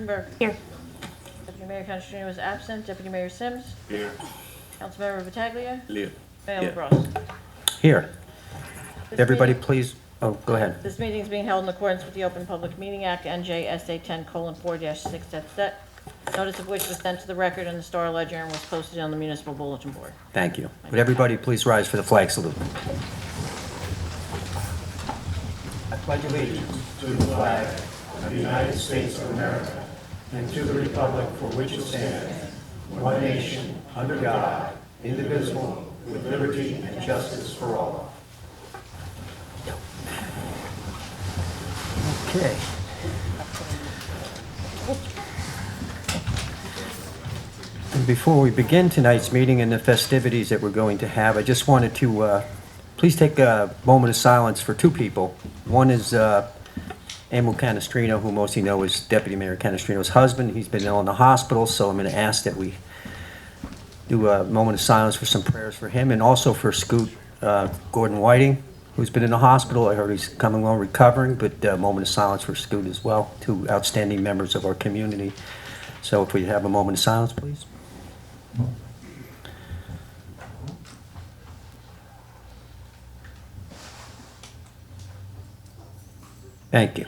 Schertenberg. Here. Deputy Mayor Canestrino is absent. Deputy Mayor Sims. Here. Councilmember Pataglia. Here. Mayor LaBrus. Here. This Everybody, meeting- please, oh, go ahead. This meeting is being held in accordance with the Open Public Meeting Act, NJSA 10:4-6. Notice of which was sent to the record in the Star Ledger and was posted on the municipal bulletin board. Thank you. Would everybody please rise for the flag salute? I pledge allegiance to the flag of the United States of America and to the republic for which it stands, one nation, under God, indivisible, with liberty and justice for all. Okay. And before we begin tonight's meeting and the festivities that we're going to have, I just wanted to please take a moment of silence for two people. One is Emil Canestrino, who most of you know is Deputy Mayor Canestrino's husband. He's been ill in the hospital, so I'm going to ask that we do a moment of silence for some prayers for him, and also for Scoot Gordon Whiting, who's been in the hospital. I heard he's coming along recovering, but a moment of silence for Scoot as well, two outstanding members of our community. So if we have a moment of silence, please. Thank you.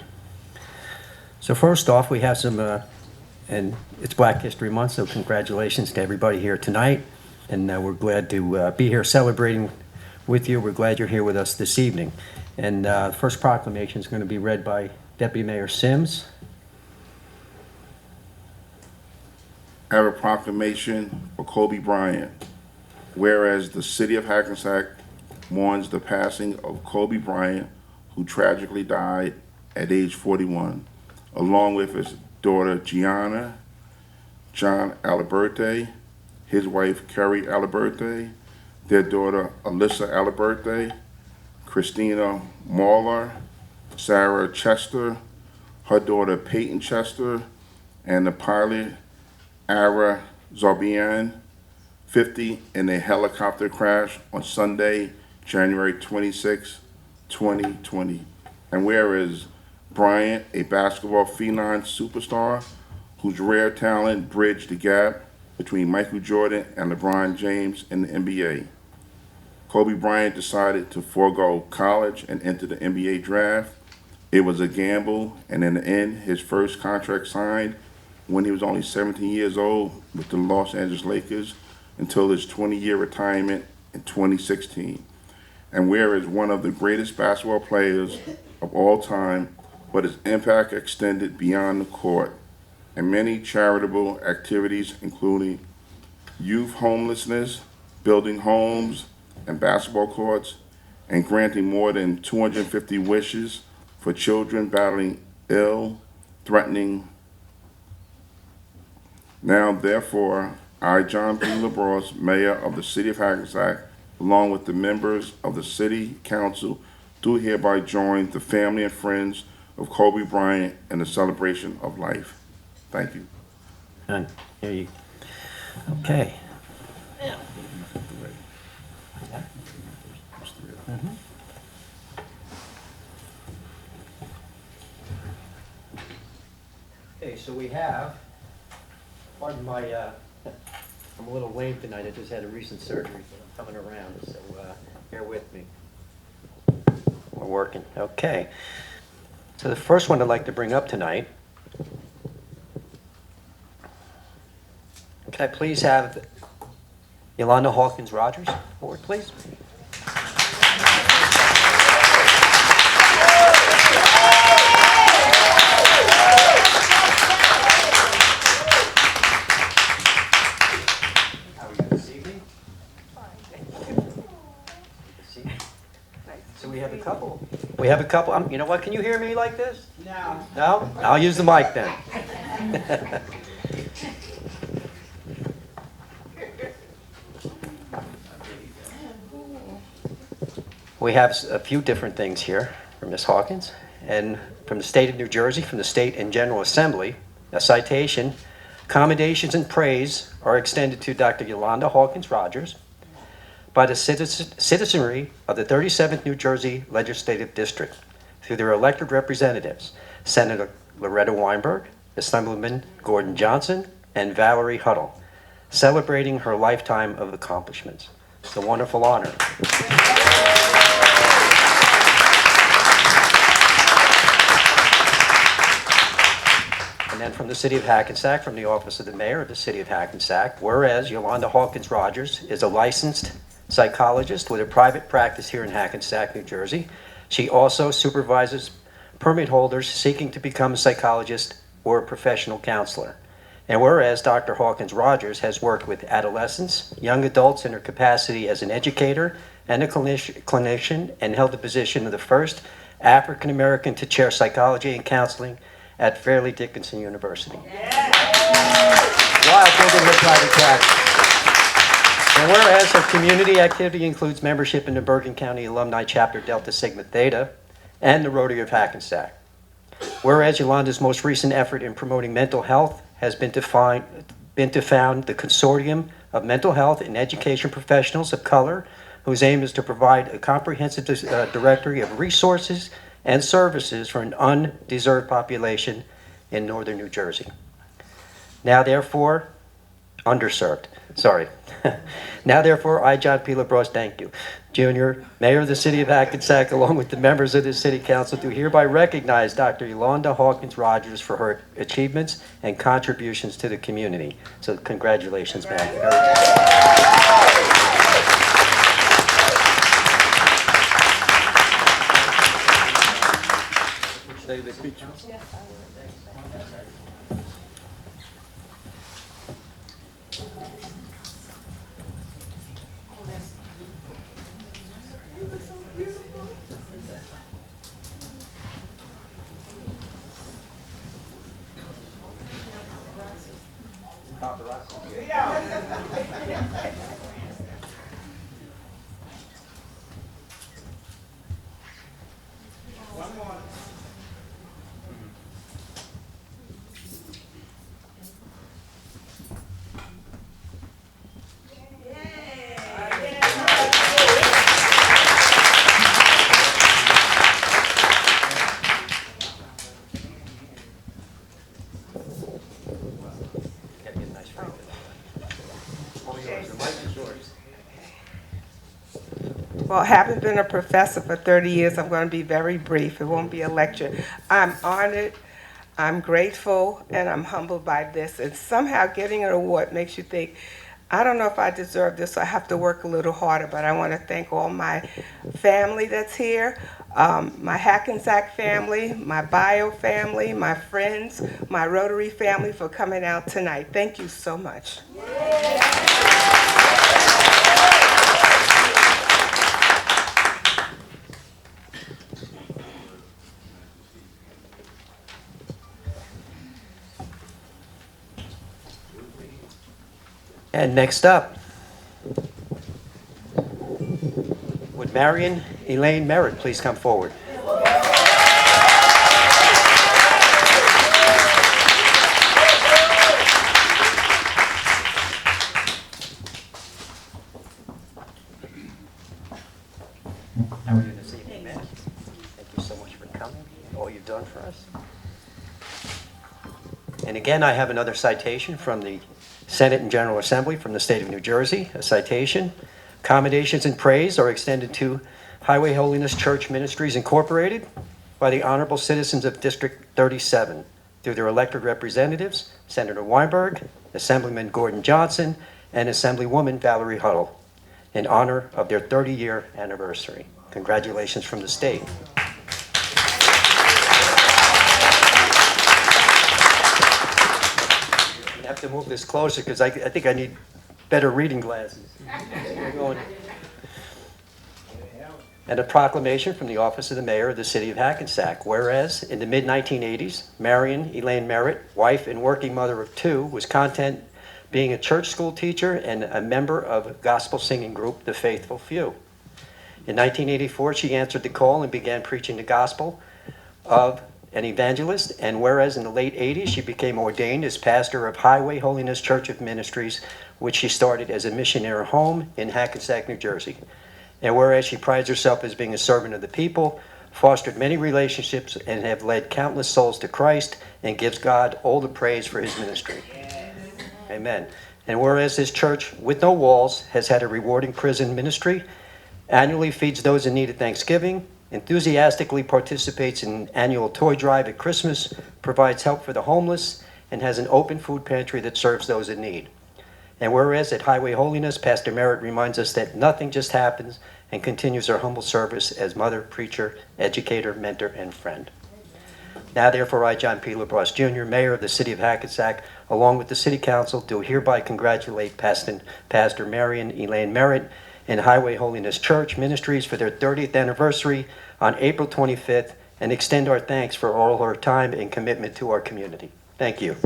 So first off, we have some, and it's Black History Month, so congratulations to everybody here tonight. And we're glad to be here celebrating with you. We're glad you're here with us this evening. And the first proclamation is going to be read by Deputy Mayor Sims. I have a proclamation for Kobe Bryant. Whereas the city of Hackensack mourns the passing of Kobe Bryant, who tragically died at age 41, along with his daughter Gianna, John Aliberte, his wife Kerry Aliberte, their daughter Alyssa Aliberte, Christina Mahler, Sarah Chester, her daughter Peyton Chester, and the pilot Ara Zorbian, 50, in a helicopter crash on Sunday, January 26, 2020. And whereas Bryant, a basketball phenom superstar whose rare talent bridged the gap between Michael Jordan and LeBron James in the NBA. Kobe Bryant decided to forego college and enter the NBA draft. It was a gamble, and in the end, his first contract signed when he was only 17 years old with the Los Angeles Lakers until his 20-year retirement in 2016. And whereas one of the greatest basketball players of all time, but his impact extended beyond the court, and many charitable activities, including youth homelessness, building homes and basketball courts, and granting more than 250 wishes for children battling ill, threatening. Now, therefore, I, John P. LaBrose, Mayor of the City of Hackensack, along with the members of the City Council, do hereby join the family and friends of Kobe Bryant in the celebration of life. Thank you. And here you. Okay. Okay, so we have, pardon my, I'm a little lame tonight. I just had a recent surgery, but I'm coming around, so bear with me. We're working. Okay. So the first one I'd like to bring up tonight, can I please have Yolanda Hawkins-Rogers forward, please? How are you this evening? So we have a couple. We have a couple. You know what? Can you hear me like this? No. No? I'll use the mic then. We have a few different things here from Ms. Hawkins, and from the state of New Jersey, from the State and General Assembly, a citation, commendations and praise are extended to Dr. Yolanda Hawkins-Rogers by the citizenry of the 37th New Jersey Legislative District through their elected representatives, Senator Loretta Weinberg, Assemblyman Gordon Johnson, and Valerie Huddle, celebrating her lifetime of accomplishments. It's a wonderful honor. And then from the City of Hackensack, from the Office of the Mayor of the City of Hackensack, whereas Yolanda Hawkins Rogers is a licensed psychologist with a private practice here in Hackensack, New Jersey. She also supervises permit holders seeking to become a psychologist or a professional counselor. And whereas Dr. Hawkins Rogers has worked with adolescents, young adults in her capacity as an educator and a clinician, and held the position of the first African American to chair psychology and counseling at Fairleigh Dickinson University. While building her private practice. And whereas her community activity includes membership in the Bergen County Alumni Chapter Delta Sigma Theta and the Rotary of Hackensack. Whereas Yolanda's most recent effort in promoting mental health has been to found the Consortium of Mental Health and Education Professionals of Color, whose aim is to provide a comprehensive directory of resources and services for an undeserved population in northern New Jersey. Now therefore, underserved, sorry. Now therefore, I, John P. LaBrosse, thank you. Junior, Mayor of the City of Hackensack, along with the members of the City Council, do hereby recognize Dr. Yolanda Hawkins Rogers for her achievements and contributions to the community. So congratulations, ma'am. Well, having been a professor for 30 years, I'm going to be very brief. It won't be a lecture. I'm honored, I'm grateful, and I'm humbled by this. And somehow getting an award makes you think, I don't know if I deserve this, so I have to work a little harder. But I want to thank all my family that's here, my Hackensack family, my bio family, my friends, my Rotary family for coming out tonight. Thank you so much. And next up, would Marion Elaine Merritt please come forward? How are you this evening, ma'am? Thank you so much for coming, all you've done for us. And again, I have another citation from the Senate and General Assembly from the state of New Jersey, a citation. Commendations and praise are extended to Highway Holiness Church Ministries Incorporated by the honorable citizens of District 37 through their elected representatives, Senator Weinberg, Assemblyman Gordon Johnson, and Assemblywoman Valerie Huddle, in honor of their 30-year anniversary. Congratulations from the state. I have to move this closer because I think I need better reading glasses. And a proclamation from the Office of the Mayor of the City of Hackensack. Whereas in the mid-1980s, Marion Elaine Merritt, wife and working mother of two, was content being a church school teacher and a member of a gospel singing group, the Faithful Few. In 1984, she answered the call and began preaching the gospel of an evangelist, and whereas in the late 80s she became ordained as pastor of Highway Holiness Church of Ministries, which she started as a missionary home in Hackensack, New Jersey. And whereas she prides herself as being a servant of the people, fostered many relationships, and have led countless souls to Christ, and gives God all the praise for his ministry. Amen. And whereas this church, with no walls, has had a rewarding prison ministry, annually feeds those in need at Thanksgiving, enthusiastically participates in annual toy drive at Christmas, provides help for the homeless, and has an open food pantry that serves those in need. And whereas at Highway Holiness, Pastor Merritt reminds us that nothing just happens, and continues her humble service as mother, preacher, educator, mentor, and friend. Now therefore I, John P. LaBrosse Jr., Mayor of the City of Hackensack, along with the City Council, do hereby congratulate Pastor Marion Elaine Merritt and Highway Holiness Church Ministries for their 30th anniversary on April 25th, and extend our thanks for all her time and commitment to our community. Thank you.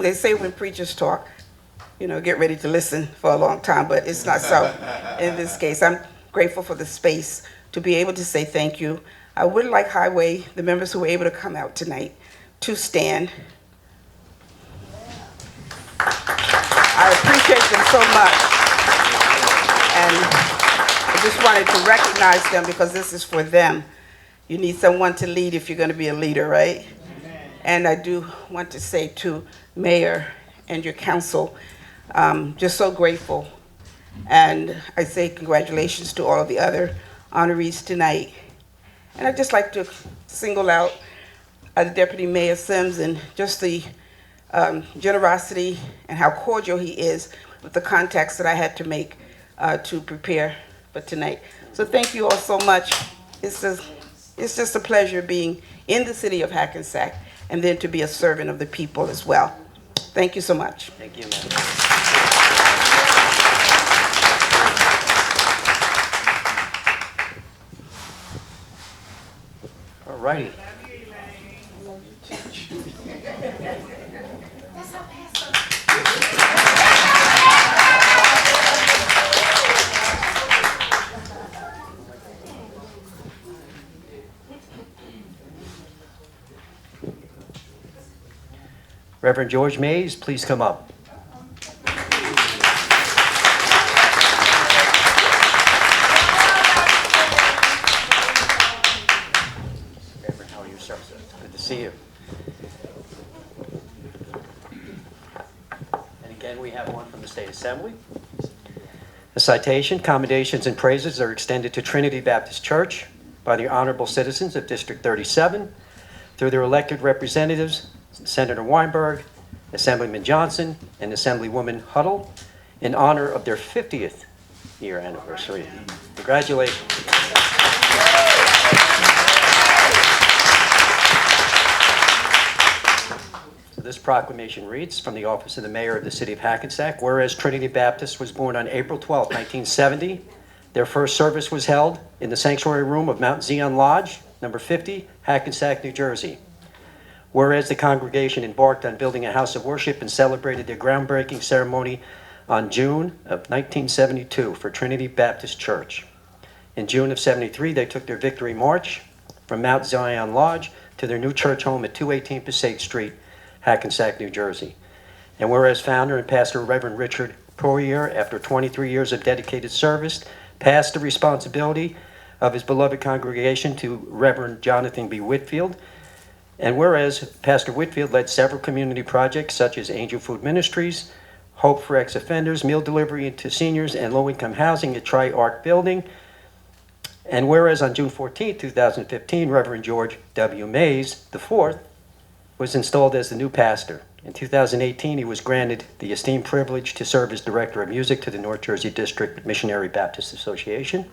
They say when preachers talk, get ready to listen for a long time, but it's not so in this case. I'm grateful for the space to be able to say thank you. I would like Highway, the members who were able to come out tonight, to stand. I appreciate them so much. And I just wanted to recognize them because this is for them. You need someone to lead if you're going to be a leader, right? And I do want to say to Mayor and your council, just so grateful. And I say congratulations to all of the other honorees tonight. And I'd just like to single out Deputy Mayor Sims and just the generosity and how cordial he is with the contacts that I had to make to prepare for tonight. So thank you all so much. It's just a pleasure being in the city of Hackensack, and then to be a servant of the people as well. Thank you so much. Thank you, ma'am. All righty. Reverend George Mays, please come up. Reverend, how are you, sir? Good to see you. And again, we have one from the State Assembly. A citation, commendations, and praises are extended to Trinity Baptist Church by the honorable citizens of District 37 through their elected representatives, Senator Weinberg, Assemblyman Johnson, and Assemblywoman Huddle, in honor of their 50th year anniversary. Congratulations. So this proclamation reads, from the office of the Mayor of the City of Hackensack, whereas Trinity Baptist was born on April 12, 1970, their first service was held in the sanctuary room of Mount Zion Lodge, number 50, Hackensack, New Jersey. Whereas the congregation embarked on building a house of worship and celebrated their groundbreaking ceremony on June of 1972 for Trinity Baptist Church. In June of 73, they took their victory march from Mount Zion Lodge to their new church home at 218 Passaic Street, Hackensack, New Jersey. And whereas founder and pastor Reverend Richard Poirier, after 23 years of dedicated service, passed the responsibility of his beloved congregation to Reverend Jonathan B. Whitfield. And whereas Pastor Whitfield led several community projects such as Angel Food Ministries, Hope for Ex-Offenders, meal delivery to seniors, and low-income housing at Tri-Arc Building. And whereas on June 14, 2015, Reverend George W. Mays IV was installed as the new pastor In 2018, he was granted the esteemed privilege to serve as Director of Music to the North Jersey District Missionary Baptist Association.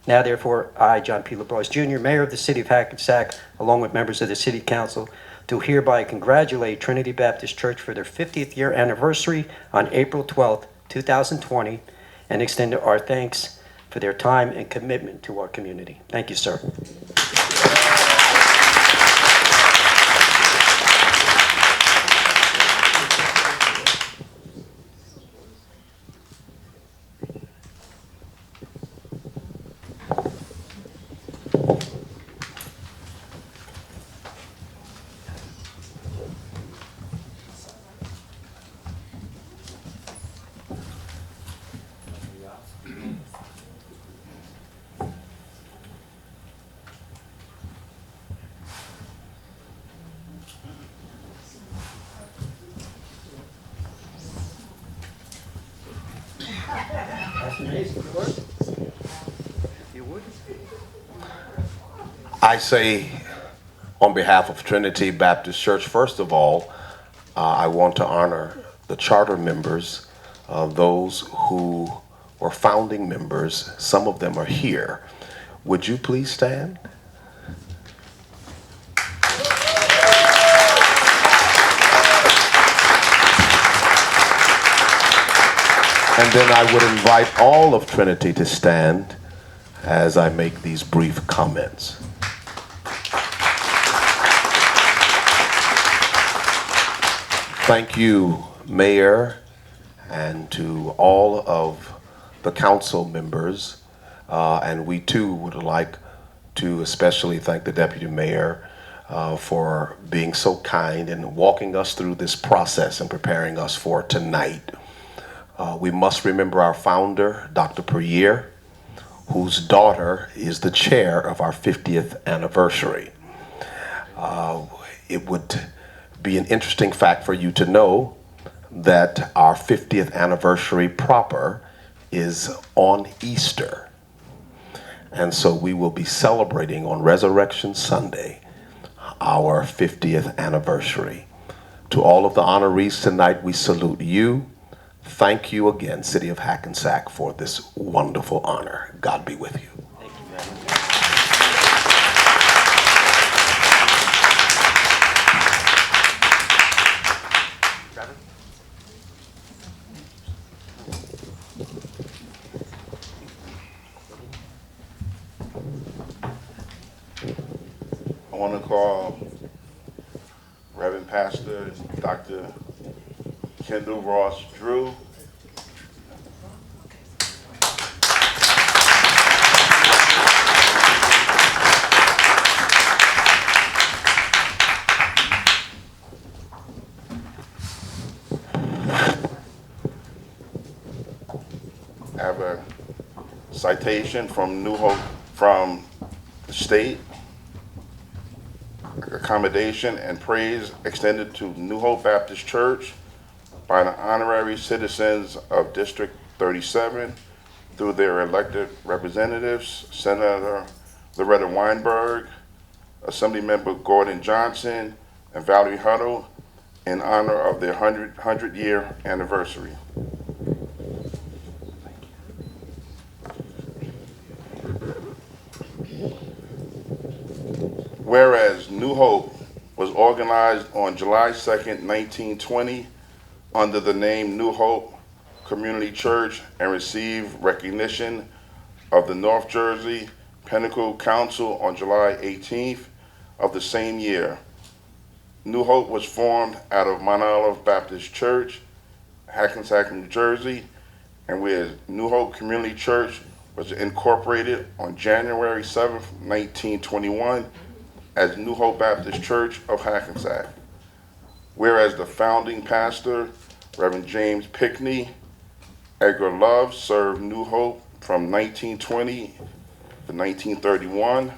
Now, therefore, I, John P. LaBrosse Jr., Mayor of the City of Hackensack, along with members of the City Council, do hereby congratulate Trinity Baptist Church for their 50th year anniversary on April 12th, 2020, and extend our thanks for their time and commitment to our community. Thank you, sir. I say, on behalf of Trinity Baptist Church, first of all, I want to honor the charter members, those who were founding members. Some of them are here. Would you please stand? And then I would invite all of Trinity to stand as I make these brief comments. Thank you, Mayor, and to all of the council members. And we too would like to especially thank the Deputy Mayor for being so kind and walking us through this process and preparing us for tonight. We must remember our founder, Dr. Perrier, whose daughter is the chair of our 50th anniversary. It would be an interesting fact for you to know that our 50th anniversary proper is on Easter. And so we will be celebrating on Resurrection Sunday our 50th anniversary. To all of the honorees tonight, we salute you. Thank you again, City of Hackensack, for this wonderful honor. God be with you. Thank you very much. I want to call Reverend Pastor Dr. Kendall Ross Drew. I have a citation from New Hope, from the state. Accommodation and praise extended to New Hope Baptist Church by the honorary citizens of District 37 through their elected representatives, Senator Loretta Weinberg, Assemblymember Gordon Johnson, and Valerie Huddle, in honor of their 100-year anniversary. Whereas New Hope was organized on July 2nd, 1920, under the name New Hope Community Church, and received recognition of the North Jersey Pinnacle Council on July 18th of the same year. New Hope was formed out of Mount Olive Baptist Church, Hackensack, New Jersey, and where New Hope Community Church was incorporated on January 7th, 1921, as New Hope Baptist Church of Hackensack. Whereas the founding pastor, Reverend James Pickney Edgar Love, served New Hope from 1920 to 1931.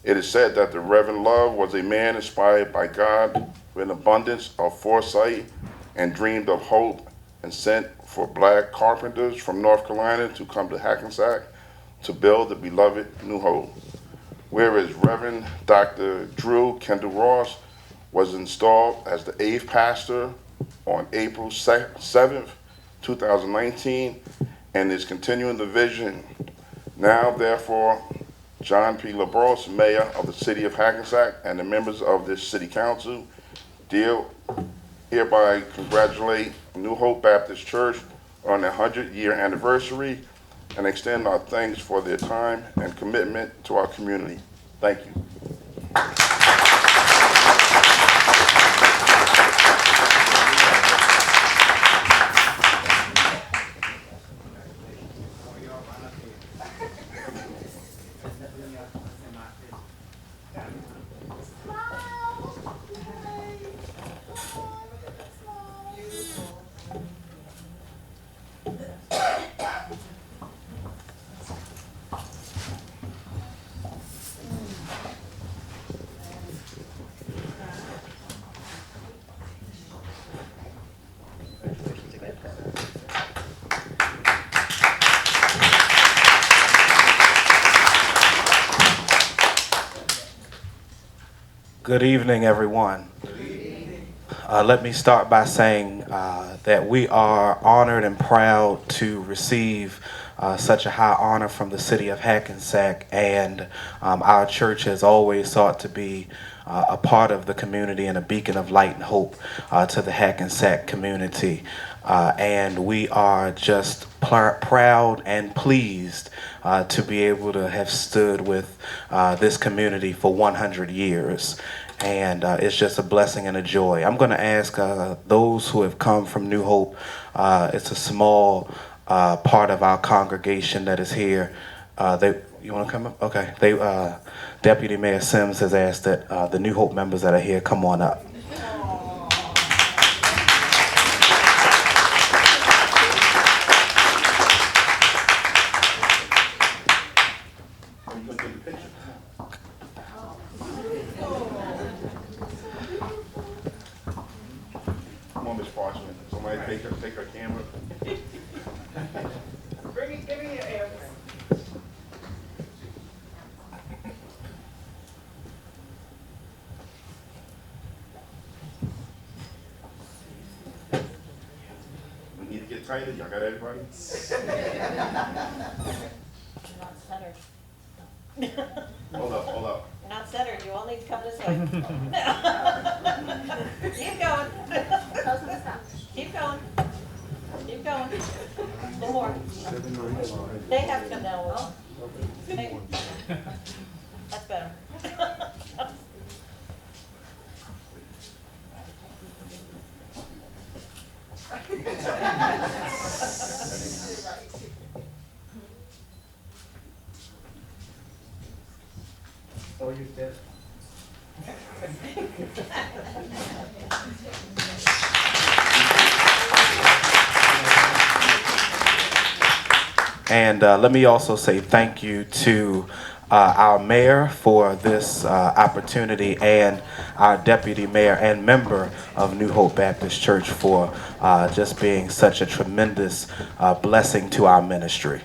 It is said that the Reverend Love was a man inspired by God with an abundance of foresight and dreamed of hope, and sent for black carpenters from North Carolina to come to Hackensack to build the beloved New Hope. Whereas Reverend Dr. Drew Kendall Ross was installed as the 8th pastor on April 7th, 2019, and is continuing the vision. Now, therefore, John P. LaBrosse, Mayor of the City of Hackensack, and the members of this City Council, hereby congratulate New Hope Baptist Church on their 100-year anniversary and extend our thanks for their time and commitment to our community. Thank you. Good evening, everyone. Let me start by saying that we are honored and proud to receive such a high honor from the city of Hackensack, and our church has always sought to be a part of the community and a beacon of light and hope to the Hackensack community. And we are just proud and pleased to be able to have stood with this community for 100 years. And it's just a blessing and a joy. I'm going to ask those who have come from New Hope, it's a small part of our congregation that is here. You want to come up? Okay. Deputy Mayor Sims has asked that the New Hope members that are here come on up. Come on, Miss Parchman. Somebody take her camera. Give me your air. We need to get tighter. Y'all got everybody? Not centered. Hold up. You're not centered, you all need to come this way. Keep going. Keep going. Keep going. A little more. They have to come down a little. That's better. Oh, you did. And let me also say thank you to our mayor for this opportunity, and our deputy mayor and member of New Hope Baptist Church for just being such a tremendous blessing to our ministry.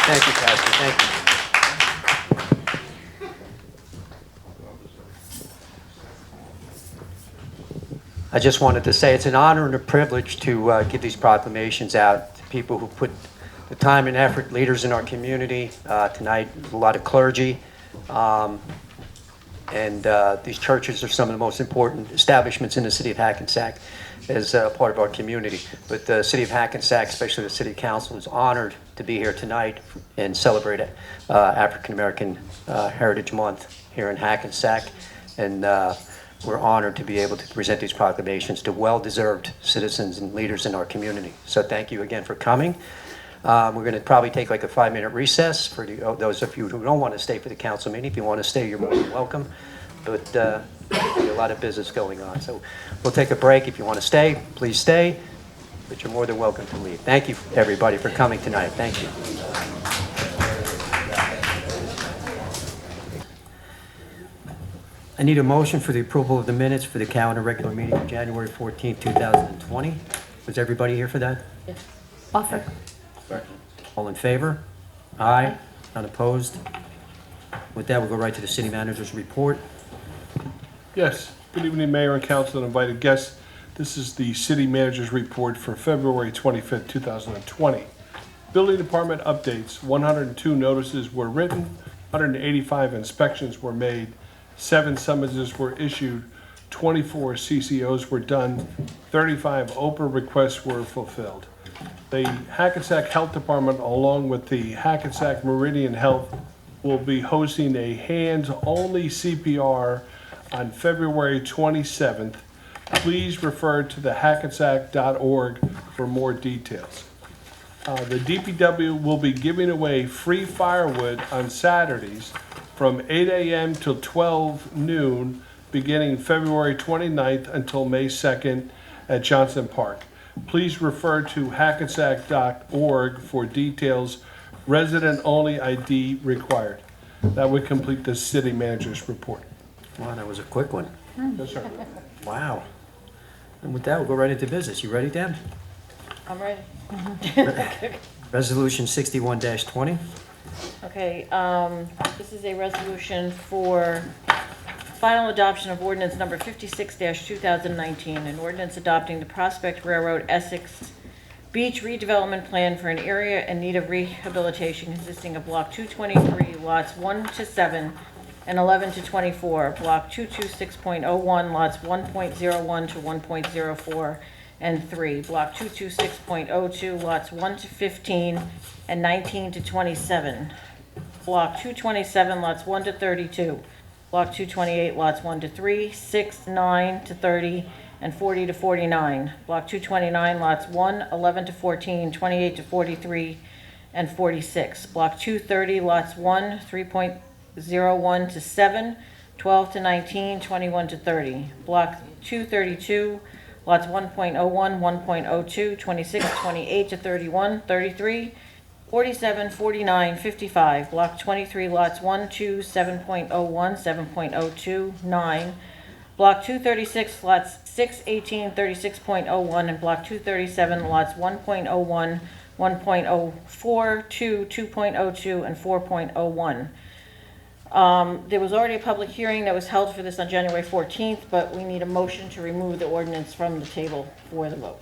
Thank you, Pastor. Thank you. I just wanted to say it's an honor and a privilege to give these proclamations out to people who put the time and effort, leaders in our community. Tonight, a lot of clergy. And these churches are some of the most important establishments in the city of Hackensack as part of our community. But the city of Hackensack, especially the city council, is honored to be here tonight and celebrate African American Heritage Month here in Hackensack. And we're honored to be able to present these proclamations to well-deserved citizens and leaders in our community. So thank you again for coming. We're going to probably take like a 5-minute recess for those of you who don't want to stay for the council meeting. If you want to stay, you're more than welcome. But there's a lot of business going on. So we'll take a break. If you want to stay, please stay. But you're more than welcome to leave. Thank you, everybody, for coming tonight. Thank you. I need a motion for the approval of the minutes for the calendar regular meeting of January 14, 2020. Was everybody here for that? Offer. Second. All in favor? Aye. None opposed? With that, we'll go right to the city manager's report. Yes, good evening, Mayor and Council and invited guests. This is the city manager's report for February 25th, 2020. Building department updates, 102 notices were written, 185 inspections were made, 7 summonses were issued, 24 CCOs were done, 35 Oprah requests were fulfilled. The Hackensack Health Department, along with the Hackensack Meridian Health, will be hosting a hands-only CPR on February 27th. Please refer to the hackensack.org for more details. The DPW will be giving away free firewood on Saturdays from 8 a.m. till 12 noon, beginning February 29th until May 2nd at Johnson Park. Please refer to hackensack.org for details. Resident-only ID required. That would complete the city manager's report. Wow, that was a quick one. Yes, sir. Wow. And with that, we'll go right into business. You ready, Deb? I'm ready. Resolution 61-20. Okay, this is a resolution for final adoption of ordinance number 56-2019, an ordinance adopting the Prospect Railroad Essex Beach redevelopment plan for an area in need of rehabilitation consisting of Block 223, lots 1 to 7 and 11 to 24, Block 226.01, lots 1.01 to 1.04 and 3, Block 226.02, lots 1 to 15 and 19 to 27, Block 227, lots 1 to 32, Block 228, lots 1 to 3, 6, 9 to 30, and 40 to 49. Block 229, lots 1, 11 to 14, 28 to 43, and 46. Block 230, lots 1, 3.01 to 7, 12 to 19, 21 to 30. Block 232, lots 1.01, 1.02, 26, 28 to 31, 33, 47, 49, 55. Block 23, lots 1, 2, 7.01, 7.02, 9. Block 236, lots 6, 18, 36.01, and Block 237, lots 1.01, 1.04, 2, 2.02, and 4.01. There was already a public hearing that was held for this on January 14th, but we need a motion to remove the ordinance from the table for the vote.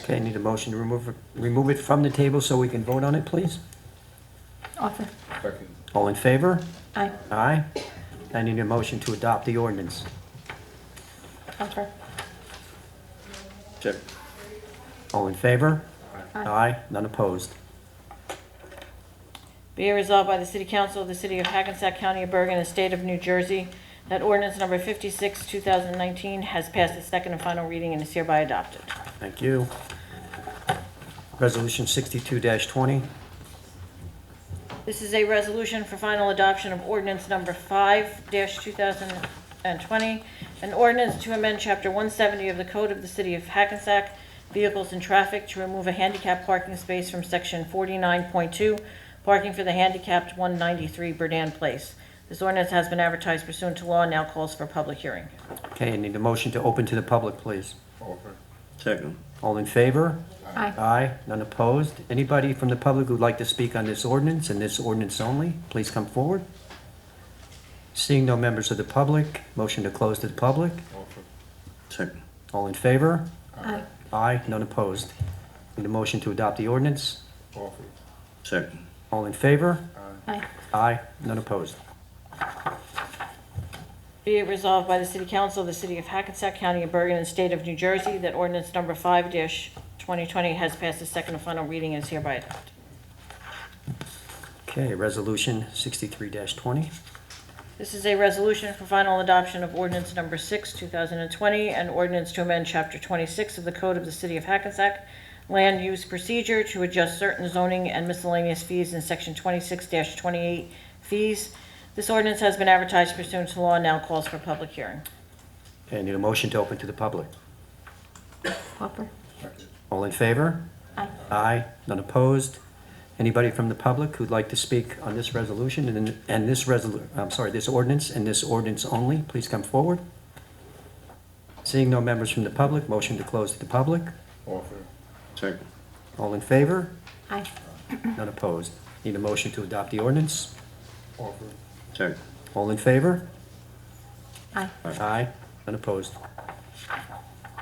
Okay, need a motion to remove it from the table so we can vote on it, please? Offer. Second. All in favor? Aye. Aye. I need a motion to adopt the ordinance. Offer. Check. All in favor? Aye. None opposed. Be it resolved by the City Council of the City of Hackensack County of Bergen and State of New Jersey that ordinance number 56, 2019 has passed its second and final reading and is hereby adopted. Thank you. Resolution 62-20. This is a resolution for final adoption of ordinance number 5-2020, an ordinance to amend Chapter 170 of the Code of the City of Hackensack, Vehicles and Traffic, to remove a handicap parking space from Section 49.2, parking for the handicapped 193 Berdan Place. This ordinance has been advertised pursuant to law and now calls for a public hearing. Okay, I need a motion to open to the public, please. Offer. Second. All in favor? Aye. Aye. None opposed. Anybody from the public who'd like to speak on this ordinance and this ordinance only, please come forward. Seeing no members of the public, motion to close to the public. Offer. Second. All in favor? Aye. Aye. None opposed. Need a motion to adopt the ordinance. Offer. Second. All in favor? Aye. Aye. None opposed. Be it resolved by the City Council of the City of Hackensack County of Bergen and State of New Jersey that ordinance number 5-2020 has passed its second and final reading and is hereby adopted. Okay, resolution 63-20. This is a resolution for final adoption of ordinance number 6, 2020, an ordinance to amend Chapter 26 of the Code of the City of Hackensack, Land Use Procedure to adjust certain zoning and miscellaneous fees in Section 26-28 fees. This ordinance has been advertised pursuant to law and now calls for a public hearing. Okay, need a motion to open to the public. Hopper. All in favor? Aye. Aye. None opposed. Anybody from the public who'd like to speak on this resolution and this this ordinance and this ordinance only, please come forward. Seeing no members from the public, motion to close to the public. Offer. Second. All in favor? Aye. None opposed. Need a motion to adopt the ordinance. Offer. Second. All in favor? Aye. Aye. None opposed.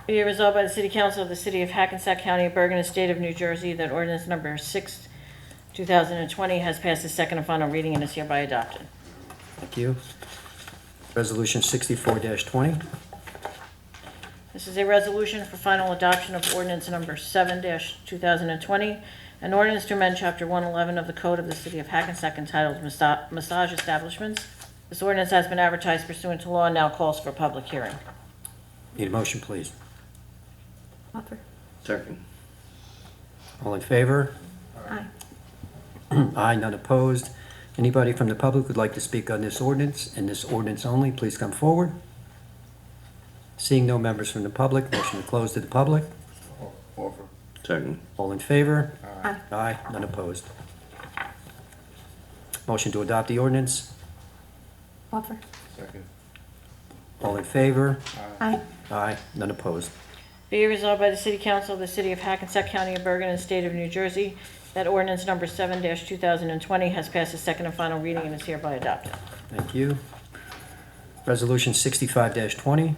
Be it resolved by the City Council of the City of Hackensack County of Bergen and State of New Jersey that ordinance number 6, 2020 has passed its second and final reading and is hereby adopted. Thank you. Resolution 64-20. This is a resolution for final adoption of ordinance number 7-2020, an ordinance to amend Chapter 111 of the Code of the City of Hackensack entitled Massage Establishments. This ordinance has been advertised pursuant to law and now calls for a public hearing. Need a motion, please. Offer. Second. All in favor? Aye. Aye, none opposed. Anybody from the public who'd like to speak on this ordinance and this ordinance only, please come forward. Seeing no members from the public, motion to close to the public. Offer. Second. All in favor? Aye. Aye, none opposed. Motion to adopt the ordinance. Offer. Second. All in favor? Aye. Aye, none opposed. Be it resolved by the City Council of the City of Hackensack County of Bergen and State of New Jersey that ordinance number 7-2020 has passed its second and final reading and is hereby adopted. Thank you. Resolution 65-20.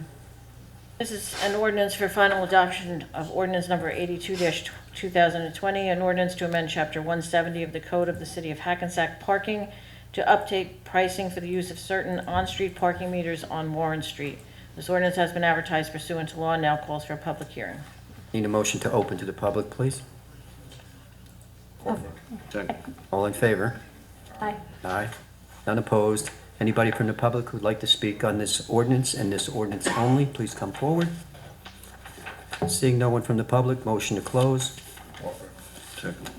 This is an ordinance for final adoption of ordinance number 82-2020, an ordinance to amend Chapter 170 of the Code of the City of Hackensack Parking to update pricing for the use of certain on-street parking meters on Warren Street. This ordinance has been advertised pursuant to law and now calls for a public hearing. Need a motion to open to the public, please. Second. All in favor? Aye. Aye. None opposed. Anybody from the public who'd like to speak on this ordinance and this ordinance only, please come forward. Seeing no one from the public, motion to close. Offer. Second.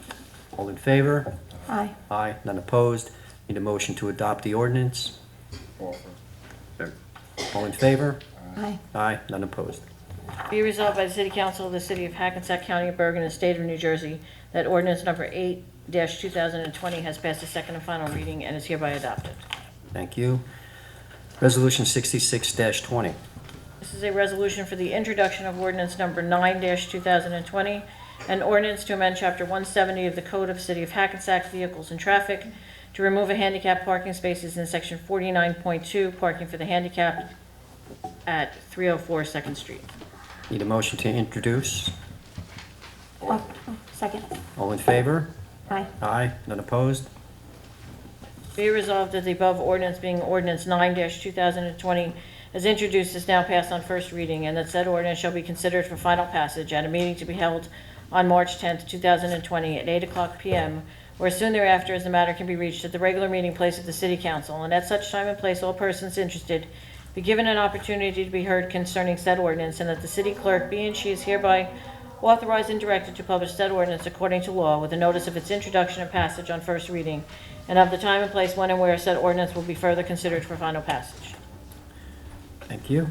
All in favor? Aye. Aye. None opposed. Need a motion to adopt the ordinance. Offer. Second. All in favor? Aye. Aye. None opposed. Be resolved by the City Council of the City of Hackensack County of Bergen and State of New Jersey that ordinance number 8-2020 has passed its second and final reading and is hereby adopted. Thank you. Resolution 66-20. This is a resolution for the introduction of ordinance number 9-2020, an ordinance to amend Chapter 170 of the Code of the City of Hackensack Vehicles and Traffic to remove a handicap parking spaces in Section 49.2, parking for the handicapped at 304 2nd Street. Need a motion to introduce. Second. All in favor? Aye. Aye. None opposed. Be resolved that the above ordinance being ordinance 9-2020 as introduced is now passed on first reading, and that said ordinance shall be considered for final passage at a meeting to be held on March 10th, 2020 at 8:00 p.m. or soon thereafter as the matter can be reached at the regular meeting place of the City Council, and at such time and place all persons interested be given an opportunity to be heard concerning said ordinance, and that the city clerk be and she is hereby authorized and directed to publish said ordinance according to law with a notice of its introduction and passage on first reading, and of the time and place when and where said ordinance will be further considered for final passage. Thank you.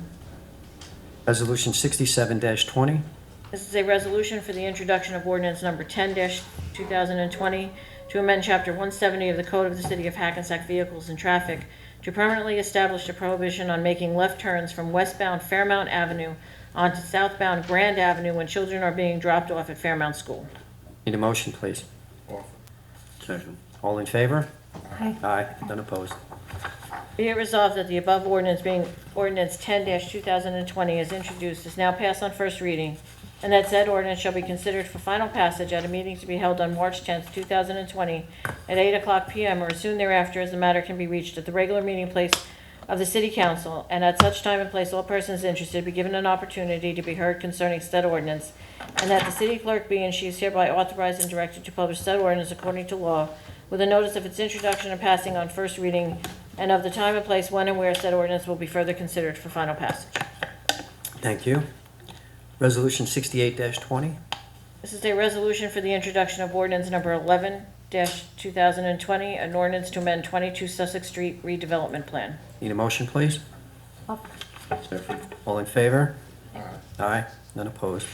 Resolution 67-20. This is a resolution for the introduction of ordinance number 10-2020 to amend Chapter 170 of the Code of the City of Hackensack Vehicles and Traffic to permanently establish a prohibition on making left turns from westbound Fairmount Avenue onto southbound Grand Avenue when children are being dropped off at Fairmount School. Need a motion, please. Offer. Second. All in favor? Aye. Aye. None opposed. Be it resolved that the above ordinance being ordinance 10-2020 as introduced is now passed on first reading, and that said ordinance shall be considered for final passage at a meeting to be held on March 10th, 2020 at 8:00 p.m. or soon thereafter as the matter can be reached at the regular meeting place of the City Council, and at such time and place all persons interested be given an opportunity to be heard concerning said ordinance, and that the city clerk be and she is hereby authorized and directed to publish said ordinance according to law with a notice of its introduction and passing on first reading, and of the time and place when and where said ordinance will be further considered for final passage. Thank you. Resolution 68-20. This is a resolution for the introduction of ordinance number 11-2020, an ordinance to amend 22 Sussex Street redevelopment plan. Need a motion, please? Second. All in favor? Aye. None opposed.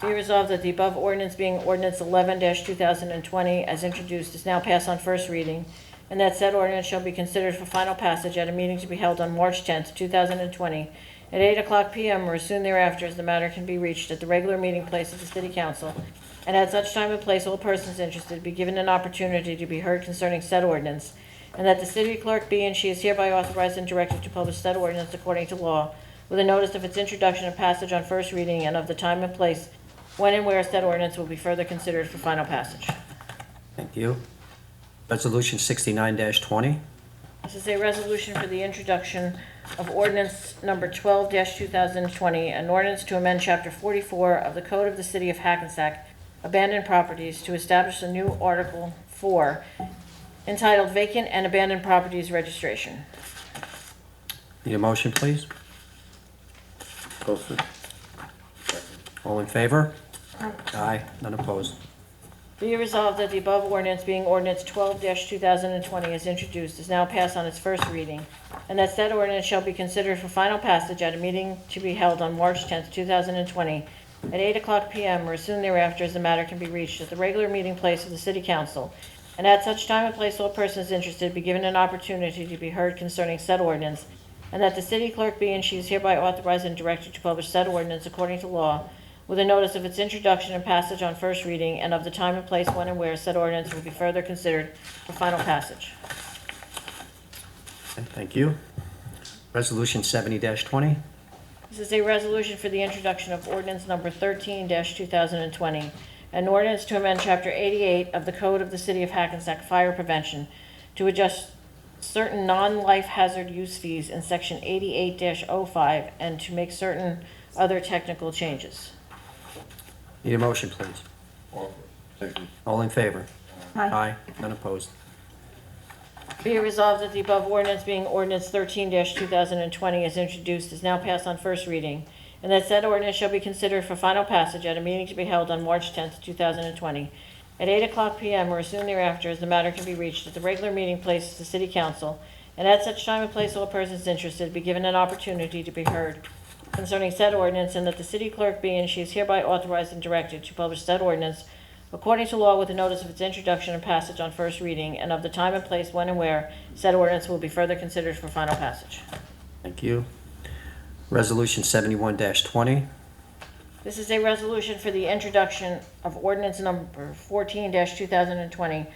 Be resolved that the above ordinance being ordinance 11-2020 as introduced is now passed on first reading, and that said ordinance shall be considered for final passage at a meeting to be held on March 10th, 2020 at 8:00 p.m. or soon thereafter as the matter can be reached at the regular meeting place of the City Council, and at such time and place all persons interested be given an opportunity to be heard concerning said ordinance, and that the city clerk be and she is hereby authorized and directed to publish said ordinance according to law, with a notice of its introduction and passage on first reading and of the time and place when and where said ordinance will be further considered for final passage. Thank you. Resolution 69-20. This is a resolution for the introduction of ordinance number 12-2020, an ordinance to amend Chapter 44 of the Code of the City of Hackensack, Abandoned Properties, to establish a new Article 4 entitled Vacant and Abandoned Properties Registration. Need a motion, please? Offer. All in favor? Aye. None opposed. Be it resolved that the above ordinance, being ordinance 12-2020 as introduced, is now passed on its first reading, and that said ordinance shall be considered for final passage at a meeting to be held on March 10th, 2020, at 8:00 p.m. or soon thereafter, as the matter can be reached at the regular meeting place of the City Council, and at such time and place all persons interested be given an opportunity to be heard concerning said ordinance, and that the city clerk be and she is hereby authorized and directed to publish said ordinance according to law, with a notice of its introduction and passage on first reading, and of the time and place when and where said ordinance will be further considered for final passage. Okay, thank you. Resolution 70-20. This is a resolution for the introduction of ordinance number 13-2020, an ordinance to amend Chapter 88 of the Code of the City of Hackensack Fire Prevention to adjust certain non-life hazard use fees in Section 88-05 and to make certain other technical changes. Need a motion, please? Offer. Second. All in favor? Aye. None opposed. Be it resolved that the above ordinance, being ordinance 13-2020 as introduced, is now passed on first reading, and that said ordinance shall be considered for final passage at a meeting to be held on March 10th, 2020, at 8:00 p.m. or soon thereafter, as the matter can be reached at the regular meeting place of the City Council, and at such time and place all persons interested be given an opportunity to be heard concerning said ordinance, and that the city clerk be and she is hereby authorized and directed to publish said ordinance according to law, with a notice of its introduction and passage on first reading, and of the time and place when and where said ordinance will be further considered for final passage. Thank you. Resolution 71-20. This is a resolution for the introduction of ordinance number 14-2020,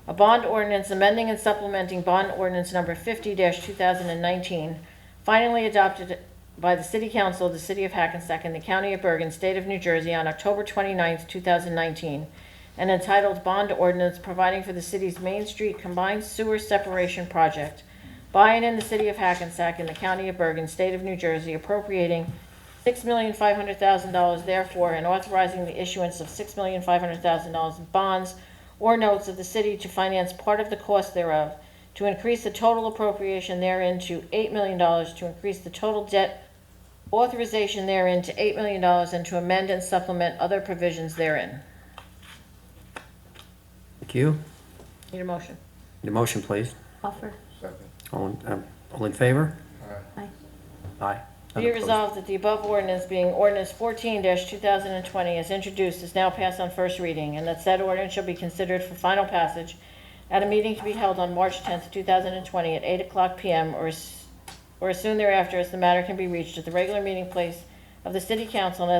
a bond ordinance amending and supplementing bond ordinance number 50-2019, finally adopted by the City Council of the City of Hackensack and the County of Bergen, State of New Jersey on October 29th, 2019, and entitled Bond Ordinance Providing for the City's Main Street Combined Sewer Separation Project by and in the City of Hackensack and the County of Bergen, State of New Jersey, appropriating $6,500,000 therefore, and authorizing the issuance of $6,500,000 in bonds or notes of the city to finance part of the cost thereof, to increase the total appropriation therein to $8 million, to increase the total debt authorization therein to $8 million, and to amend and supplement other provisions therein. Thank you. Need a motion? Need a motion, please? Offer. Second. All in favor? Aye. Aye. None Be it opposed. resolved that the above ordinance, being ordinance 14-2020 as introduced, is now passed on first reading, and that said ordinance shall be considered for final passage at a meeting to be held on March 10th, 2020 at 8:00 p.m. or as soon thereafter, as the matter can be reached at the regular meeting place of the City Council,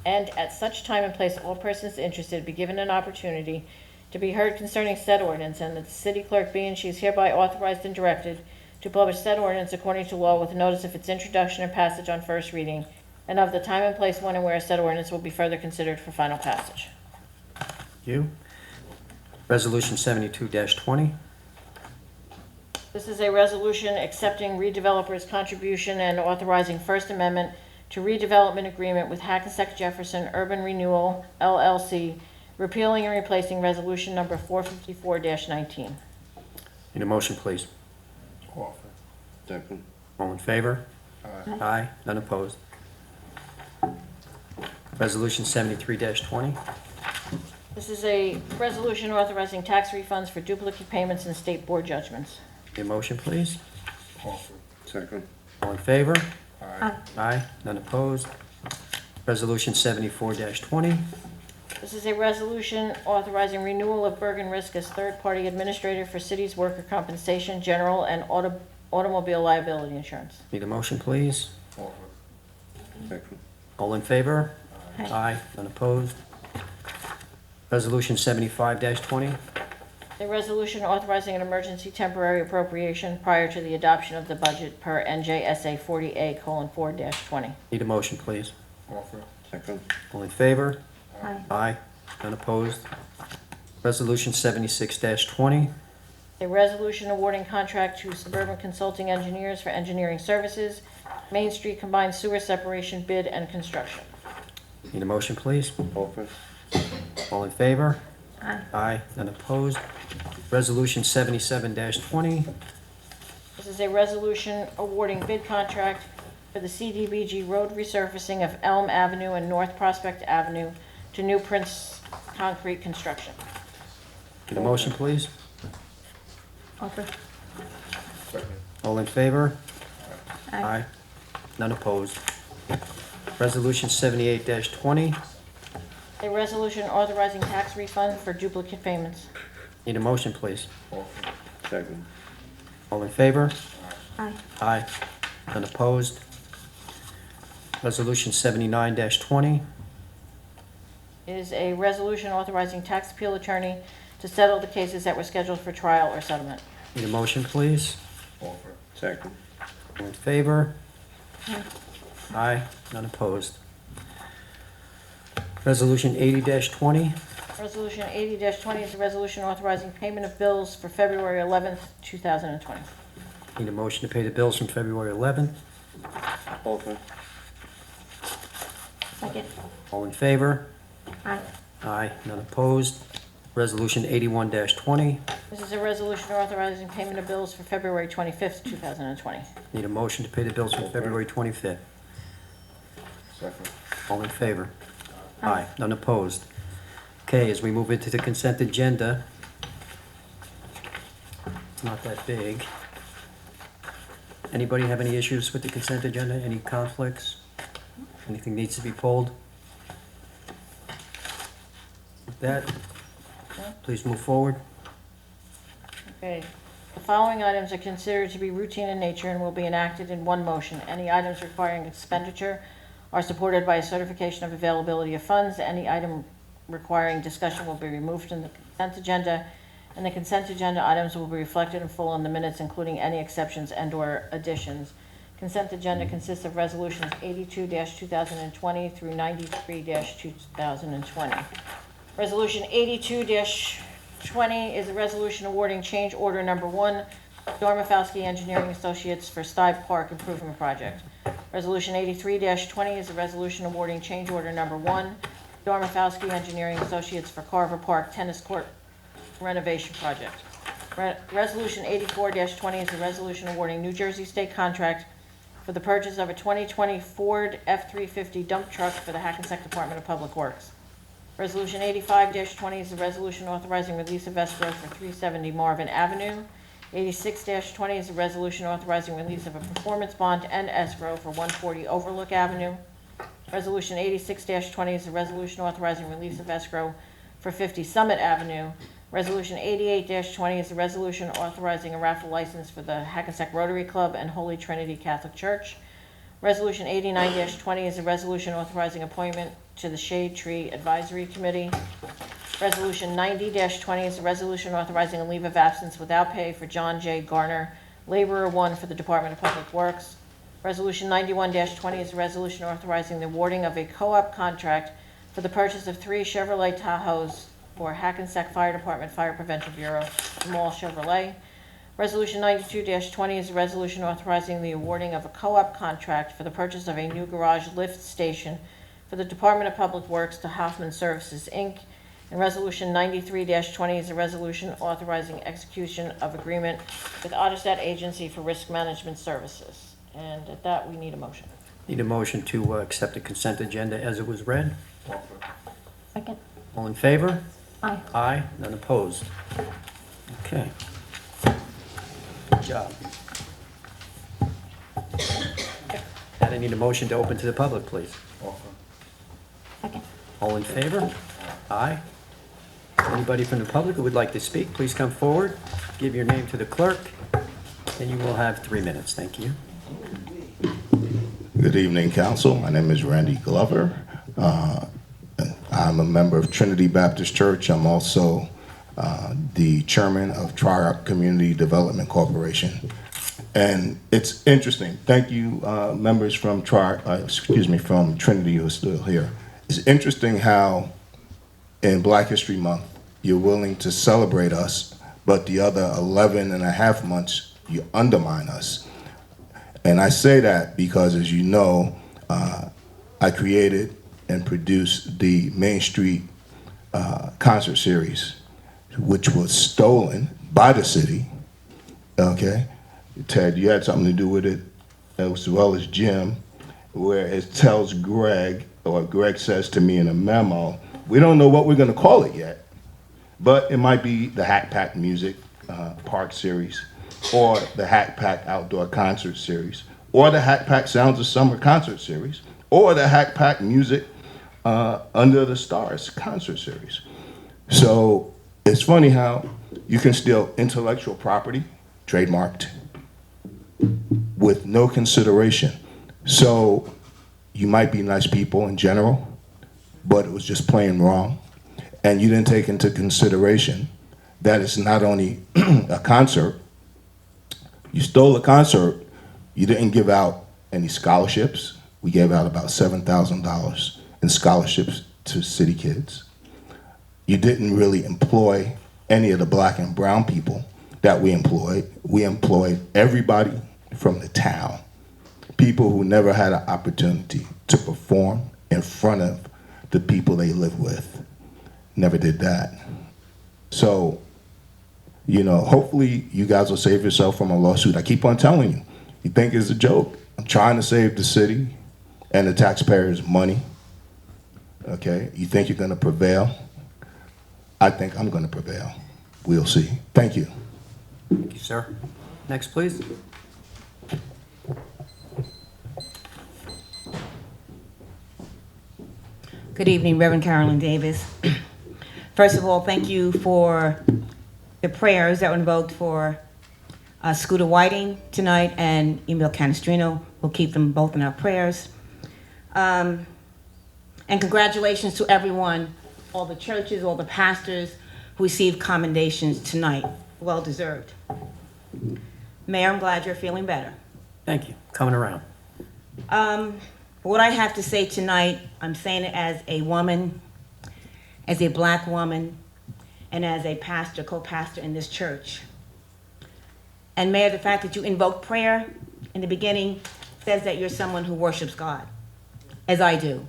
and at such time and place all persons interested be given an opportunity to be heard concerning said ordinance, and that the city clerk be and she is hereby authorized and directed to publish said ordinance according to law, with notice of its introduction and passage on first reading, and of the time and place when and where said ordinance will be further considered for final passage. Thank you. Resolution 72-20. This is a resolution accepting redeveloper's contribution and authorizing First Amendment to redevelopment agreement with Hackensack Jefferson Urban Renewal, LLC, repealing and replacing resolution number 454-19. Need a motion, please? Offer. Second. All in favor? Aye. Aye. None opposed. Resolution 73-20. This is a resolution authorizing tax refunds for duplicate payments and state board judgments. Need a motion, please? Offer. Second. All in favor? Aye. Aye. None opposed. Resolution 74-20. This is a resolution authorizing renewal of Bergen Risk as third-party administrator for city's worker compensation, general, and automobile liability insurance. Need a motion, please? Offer. Second. All in favor? Aye. Aye. None opposed. Resolution 75-20. A resolution authorizing an emergency temporary appropriation prior to the adoption of the budget per NJSA 40A:4-20. Need a motion, please. Offer. Second. All in favor? Aye. Aye. None opposed? Resolution 76-20. A resolution awarding contract to Suburban Consulting Engineers for engineering services, Main Street Combined Sewer Separation Bid and Construction. Need a motion, please. Offer. All in favor? Aye. Aye. None opposed? Resolution 77-20. This is a resolution awarding bid contract for the CDBG road resurfacing of Elm Avenue and North Prospect Avenue to New Prince Concrete Construction. Need a motion, please. Offer. Second. All in favor? Aye. None opposed? Resolution 78-20. A resolution authorizing tax refund for duplicate payments. Need a motion, please. Offer. Second. All in favor? Aye. Aye. None opposed? Resolution 79-20. Is a resolution authorizing tax appeal attorney to settle the cases that were scheduled for trial or settlement. Need a motion, please. Offer. Second. All in favor? Aye. Aye. None opposed? Resolution 80-20. Resolution 80-20 is a resolution authorizing payment of bills for February 11th, 2020. Need a motion to pay the bills from February 11th. Offer. Second. All in favor? Aye. Aye. None opposed? Resolution 81-20. This is a resolution authorizing payment of bills for February 25th, 2020. Need a motion to pay the bills from February 25th. Second. All in favor? Aye. None opposed? Okay, as we move into the consent agenda, it's not that big. Anybody have any issues with the consent agenda? Any conflicts? Anything needs to be pulled? With that, please move forward. Okay. The following items are considered to be routine in nature and will be enacted in one motion. Any items requiring expenditure are supported by a certification of availability of funds. Any item requiring discussion will be removed from the consent agenda, and the consent agenda items will be reflected in full in the minutes, including any exceptions and/or additions. Consent agenda consists of resolutions 82-2020 through 93-2020. Resolution 82-20 is a resolution awarding change order number 1, Dormafowski Engineering Associates for Sty Park Improvement Project. Resolution 83-20 is a resolution awarding change order number 1, Dormafowski Engineering Associates for Carver Park Tennis Court Renovation Project. Resolution 84-20 is a resolution awarding New Jersey State contract for the purchase of a 2020 Ford F-350 dump truck for the Hackensack Department of Public Works. Resolution 85-20 is a resolution authorizing release of escrow for 370 Marvin Avenue. 86-20 is a resolution authorizing release of a performance bond and escrow for 140 Overlook Avenue. Resolution 86-20 is a resolution authorizing release of escrow for 50 Summit Avenue. Resolution 88-20 is a resolution authorizing a raffle license for the Hackensack Rotary Club and Holy Trinity Catholic Church. Resolution 89-20 is a resolution authorizing appointment to the Shade Tree Advisory Committee. Resolution 90-20 is a resolution authorizing a leave of absence without pay for John J. Garner, Laborer 1 for the Department of Public Works. Resolution 91-20 is a resolution authorizing the awarding of a co-op contract for the purchase of 3 Chevrolet Tahoes for Hackensack Fire Department Fire Prevention Bureau, Small Chevrolet. Resolution 92-20 is a resolution authorizing the awarding of a co-op contract for the purchase of a new garage lift station for the Department of Public Works to Hoffman Services, Inc. And Resolution 93-20 is a resolution authorizing execution of agreement with Otterstedt Agency for Risk Management Services. And at that, we need a motion. Need a motion to accept the consent agenda as it was read. Second. All in favor? Aye. Aye. None opposed? Okay. Good job. Now I need a motion to open to the public, please. Second. All in favor? Aye. Anybody from the public who would like to speak, please come forward, give your name to the clerk, and you will have 3 minutes. Thank you. Good evening, Council. My name is Randy Glover. I'm a member of Trinity Baptist Church. I'm also the chairman of Tri-Arc Community Development Corporation. And it's interesting. Thank you, members from from Trinity who are still here. It's interesting how in Black History Month, you're willing to celebrate us, but the other 11 and a half months, you undermine us. And I say that because, as you know, I created and produced the Main Street concert series, which was stolen by the city, okay? Ted, you had something to do with it, as well as Jim, where it tells Greg, or Greg says to me in a memo, we don't know what we're gonna call it yet, but it might be the Hack Pack Music Park Series, or the Hack Pack Outdoor Concert Series, or the Hack Pack Sounds of Summer Concert Series, or the Hack Pack Music Under the Stars Concert Series. So it's funny how you can steal intellectual property, trademarked, with no consideration. So you might be nice people in general, but it was just plain wrong. And you didn't take into consideration that it's not only a concert, you stole a concert, you didn't give out any scholarships. We gave out about $7,000 in scholarships to city kids. You didn't really employ any of the black and brown people that we employed. We employed everybody from the town, people who never had an opportunity to perform in front of the people they live with. Never did that. So, you know, hopefully you guys will save yourself from a lawsuit. I keep on telling you, you think it's a joke. I'm trying to save the city and the taxpayers' money. Okay, you think you're gonna prevail? I think I'm gonna prevail. We'll see. Thank you. Thank you, sir. Next, please. Good evening, Reverend Carolyn Davis. First of all, thank you for the prayers that were invoked for Scooter Whiting tonight and Emil Canestrino. We'll keep them both in our prayers. And congratulations to everyone, all the churches, all the pastors who received commendations tonight. Well deserved. Mayor, I'm glad you're feeling better. Thank you. Coming around. What I have to say tonight, I'm saying it as a woman, as a black woman, and as a pastor, co-pastor in this church. And Mayor, the fact that you invoked prayer in the beginning says that you're someone who worships God, as I do.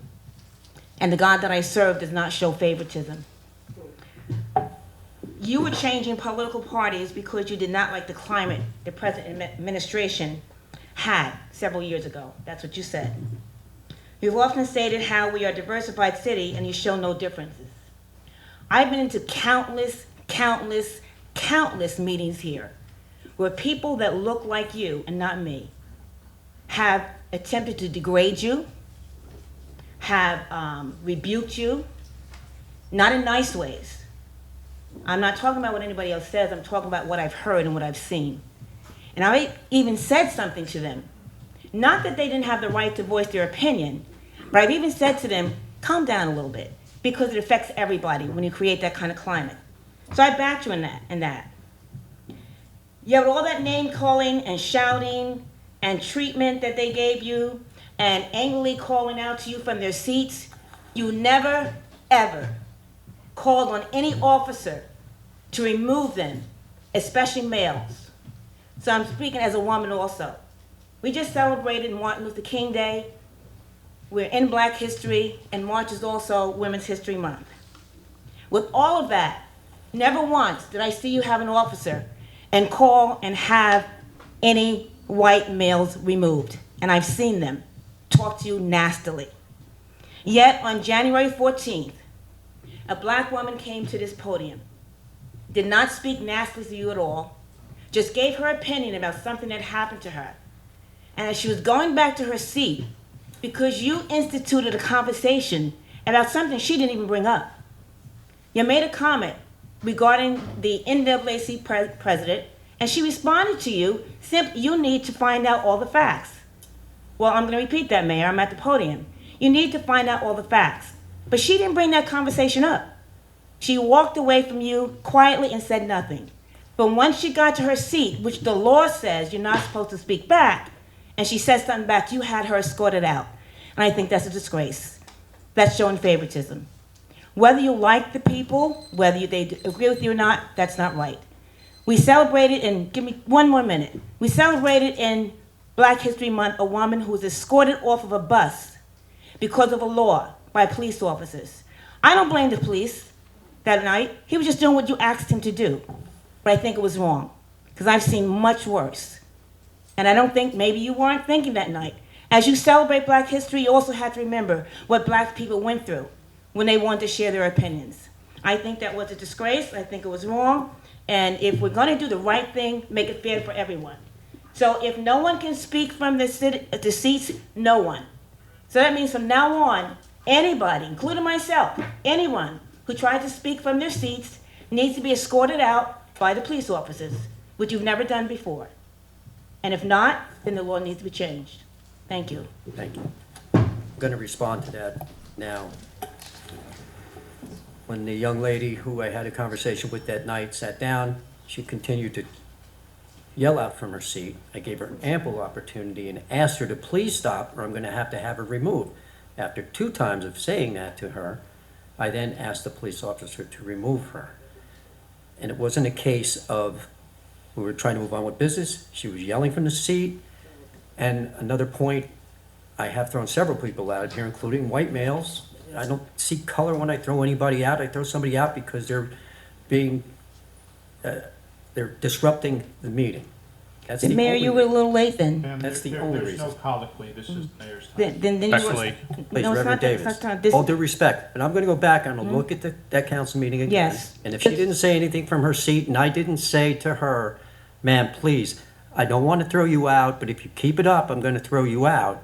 And the God that I serve does not show favoritism. You were changing political parties because you did not like the climate the present administration had several years ago. That's what you said. You've often stated how we are a diversified city and you show no differences. I've been into countless meetings here where people that look like you and not me have attempted to degrade you, have rebuked you, not in nice ways. I'm not talking about what anybody else says, I'm talking about what I've heard and what I've seen. And I even said something to them. Not that they didn't have the right to voice their opinion, but I've even said to them, calm down a little bit, because it affects everybody when you create that kind of climate. So I backed you in that. Yet with all that name calling and shouting and treatment that they gave you and angrily calling out to you from their seats, you never, ever called on any officer to remove them, especially males. So I'm speaking as a woman also. We just celebrated Martin Luther King Day. We're in Black History, and March is also Women's History Month. With all of that, never once did I see you have an officer and call and have any white males removed. And I've seen them talk to you nastily. Yet on January 14th, a black woman came to this podium, did not speak nastily to you at all, just gave her opinion about something that happened to her. And as she was going back to her seat, because you instituted a conversation about something she didn't even bring up. You made a comment regarding the NAACP president, and she responded to you, simply, you need to find out all the facts. Well, I'm going to repeat that, Mayor. I'm at the podium. You need to find out all the facts. But she didn't bring that conversation up. She walked away from you quietly and said nothing. But once she got to her seat, which the law says you're not supposed to speak back, and she said something back, you had her escorted out. And I think that's a disgrace. That's showing favoritism. Whether you like the people, whether they agree with you or not, that's not right. We celebrated, and give me one more minute. We celebrated in Black History Month a woman who was escorted off of a bus because of a law by police officers. I don't blame the police that night. He was just doing what you asked him to do. But I think it was wrong, because I've seen much worse. And I don't think, maybe you weren't thinking that night. As you celebrate Black history, you also have to remember what Black people went through when they wanted to share their opinions. I think that was a disgrace. I think it was wrong. And if we're going to do the right thing, make it fair for everyone. So if no one can speak from the seats, no one. So that means from now on, anybody, including myself, anyone who tried to speak from their seats needs to be escorted out by the police officers, which you've never done before. And if not, then the law needs to be changed. Thank you. Thank you. I'm going to respond to that now. When the young lady who I had a conversation with that night sat down, she continued to yell out from her seat. I gave her an ample opportunity and asked her to please stop, or I'm going to have her removed. After 2 times of saying that to her, I then asked the police officer to remove her. And it wasn't a case of we were trying to move on with business. She was yelling from the seat. And another point, I have thrown several people out here, including white males. I don't see color when I throw anybody out. I throw somebody out because they're disrupting the meeting. That's the Mayor, only you were a little late then. Ma'am, That's the there- only There's no reason. colloquy, this is the mayor's time. Then you Actually, Please, No, it's Reverend not that- Davis. it's not this- All due respect, but I'm going to go back and I'm going to look at that council meeting again. Yes. And if she didn't say anything from her seat, and I didn't say to her, ma'am, please, I don't want to throw you out, but if you keep it up, I'm going to throw you out.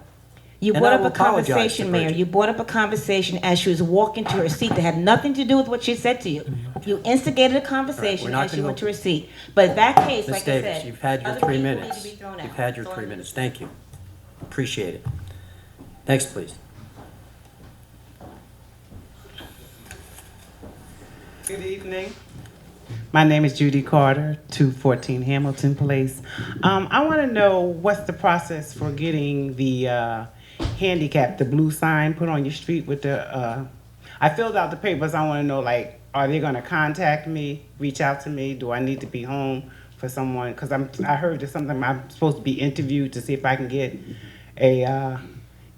You And brought I up will a apologize to conversation, Mayor. Bridget. You brought up a conversation as she was walking to her seat that had nothing to do with what she said to you. You instigated a conversation not as she gonna went go- to her seat. But in that case, Ms. like I Davis, said, you've had your other 3 people need minutes. to be thrown out. You've had your That's all 3 I'm minutes. saying. Thank you. Appreciate it. Next, please. Good evening. My name is Judy Carter, 214 Hamilton Place. I want to know what's the process for getting the handicap, the blue sign put on your street with the, I filled out the papers. I want to know, like, are they going to contact me, reach out to me? Do I need to be home for someone? Because I heard there's something I'm supposed to be interviewed to see if I can get a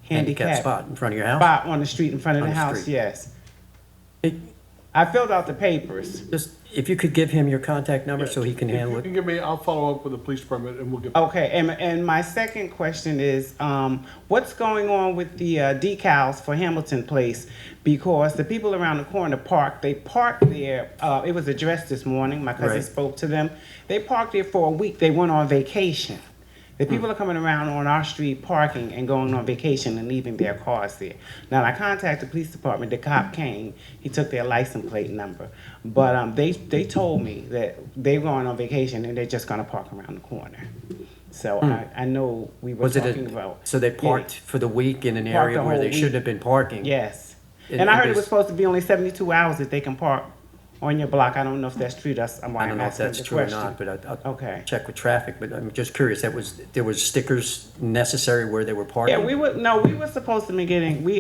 handicap spot in front of your house? spot on the street in front of On the the house, street. yes. Hey, I filled out the papers. just, if you could give him your contact number so he can If handle you it. can give me, I'll follow up with the police department and we'll get. Okay, and my second question is, what's going on with the decals for Hamilton Place? Because the people around the corner parked there, it was addressed this morning, my cousin Right. spoke to them. They parked there for a week, they went on vacation. The people are coming around on our street parking and going on vacation and leaving their cars there. Now, I contacted the police department, the cop came, he took their license plate number. But they told me that they're going on vacation and they're just gonna park around the corner. So I know we were Was it talking about. so they parked for the week in an Parked area the where whole they shouldn't week. have been parking? Yes. And- And I and heard it was there's- supposed to be only 72 hours that they can park on your block. I don't know if that's true, that's why I don't I'm know if asking that's the true or question. not, but I'll Okay. check with traffic. But I'm just curious, there was stickers necessary where they were parking? Yeah, we were supposed to be getting, we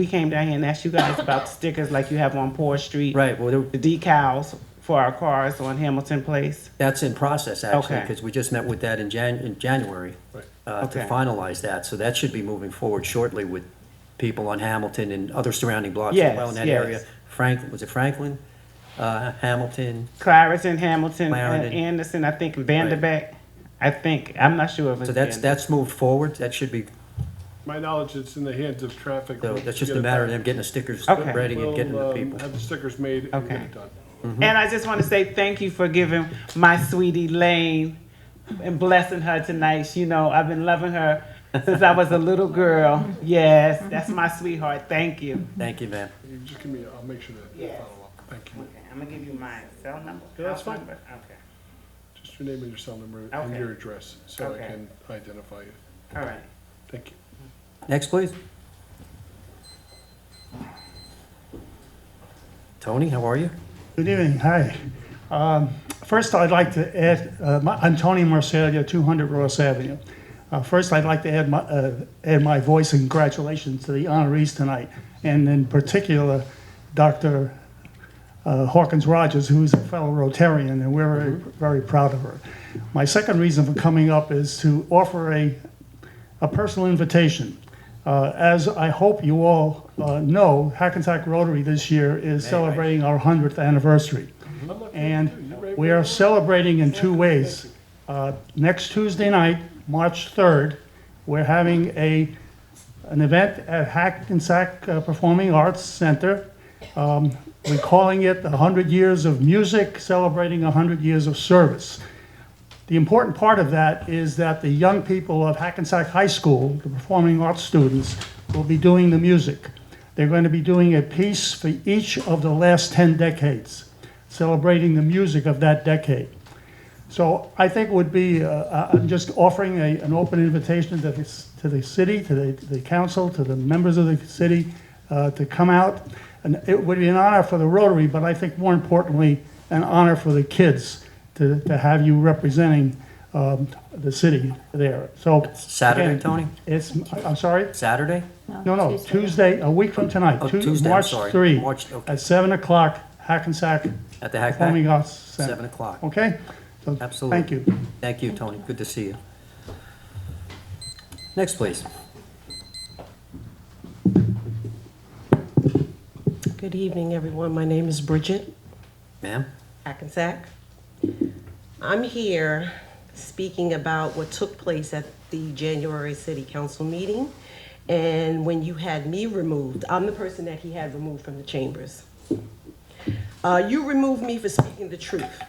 came down here and asked you guys about the stickers like you have on Poor Street. Right, well, The decals for our cars on Hamilton Place. that's in process, actually, Okay. because we just met with that in January to Okay. finalize that. So that should be moving forward shortly with people on Hamilton and other surrounding blocks as Yes, well in that yes. area. Was it Franklin? Hamilton? Clarendon, Hamilton, Clarendon. Anderson, I think Vanderbeck. I'm not sure if it's. So that's moved forward? That should be, My knowledge, it's in the hands of traffic. so We'll that's just get a it matter of done. them getting the stickers Okay. ready and getting them to people. Have the stickers made and get Okay. it done. And I just want to say thank you for giving my sweetie Lane and blessing her tonight. You know, I've been loving her since I was a little girl. Yes, that's my sweetheart. Thank you. Thank you, ma'am. You just give me, I'll make sure that you Yes. follow up. Thank you. Okay, I'm gonna give you my cell number. Yeah, that's house fine. number. Okay, Just your name and your cell number and Okay. your address, so I Okay. can identify you. all right. Thank you. Next, please. Tony, how are you? Good evening, hi. First, I'd like to add, I'm Tony Marcelia, 200 Ross Avenue. First, I'd like to add my voice and congratulations to the honorees tonight, and in particular, Dr. Hawkins Rogers, who's a fellow Rotarian, and we're very, very proud of her. My second reason for coming up is to offer a personal invitation. As I hope you all know, Hackensack Rotary this year is celebrating our 100th anniversary. And we are celebrating in two ways. Next Tuesday night, March 3rd, we're having an event at Hackensack Performing Arts Center. We're calling it 100 Years of Music, celebrating 100 years of service. The important part of that is that the young people of Hackensack High School, the performing arts students, will be doing the music. They're going to be doing a piece for each of the last 10 decades, celebrating the music of that decade. So I think it would be, I'm just offering an open invitation to the city, to the council, to the members of the city to come out. And it would be an honor for the Rotary, but I think more importantly, an honor for the kids to have you representing the city there. So Saturday, again, Tony? I'm sorry? Saturday? No, Tuesday, a week from tonight. Oh, Tuesday, I'm March sorry. 3, Okay. at 7 o'clock, Hackensack At the Hack Performing Pack? Arts Center. 7 o'clock. Okay? So, Absolutely. thank you. Thank you, Tony. Good to see you. Next, please. Good evening, everyone. My name is Bridget Ma'am? Hackensack. I'm here speaking about what took place at the January City Council meeting and when you had me removed. I'm the person that he had removed from the chambers. You removed me for speaking the truth.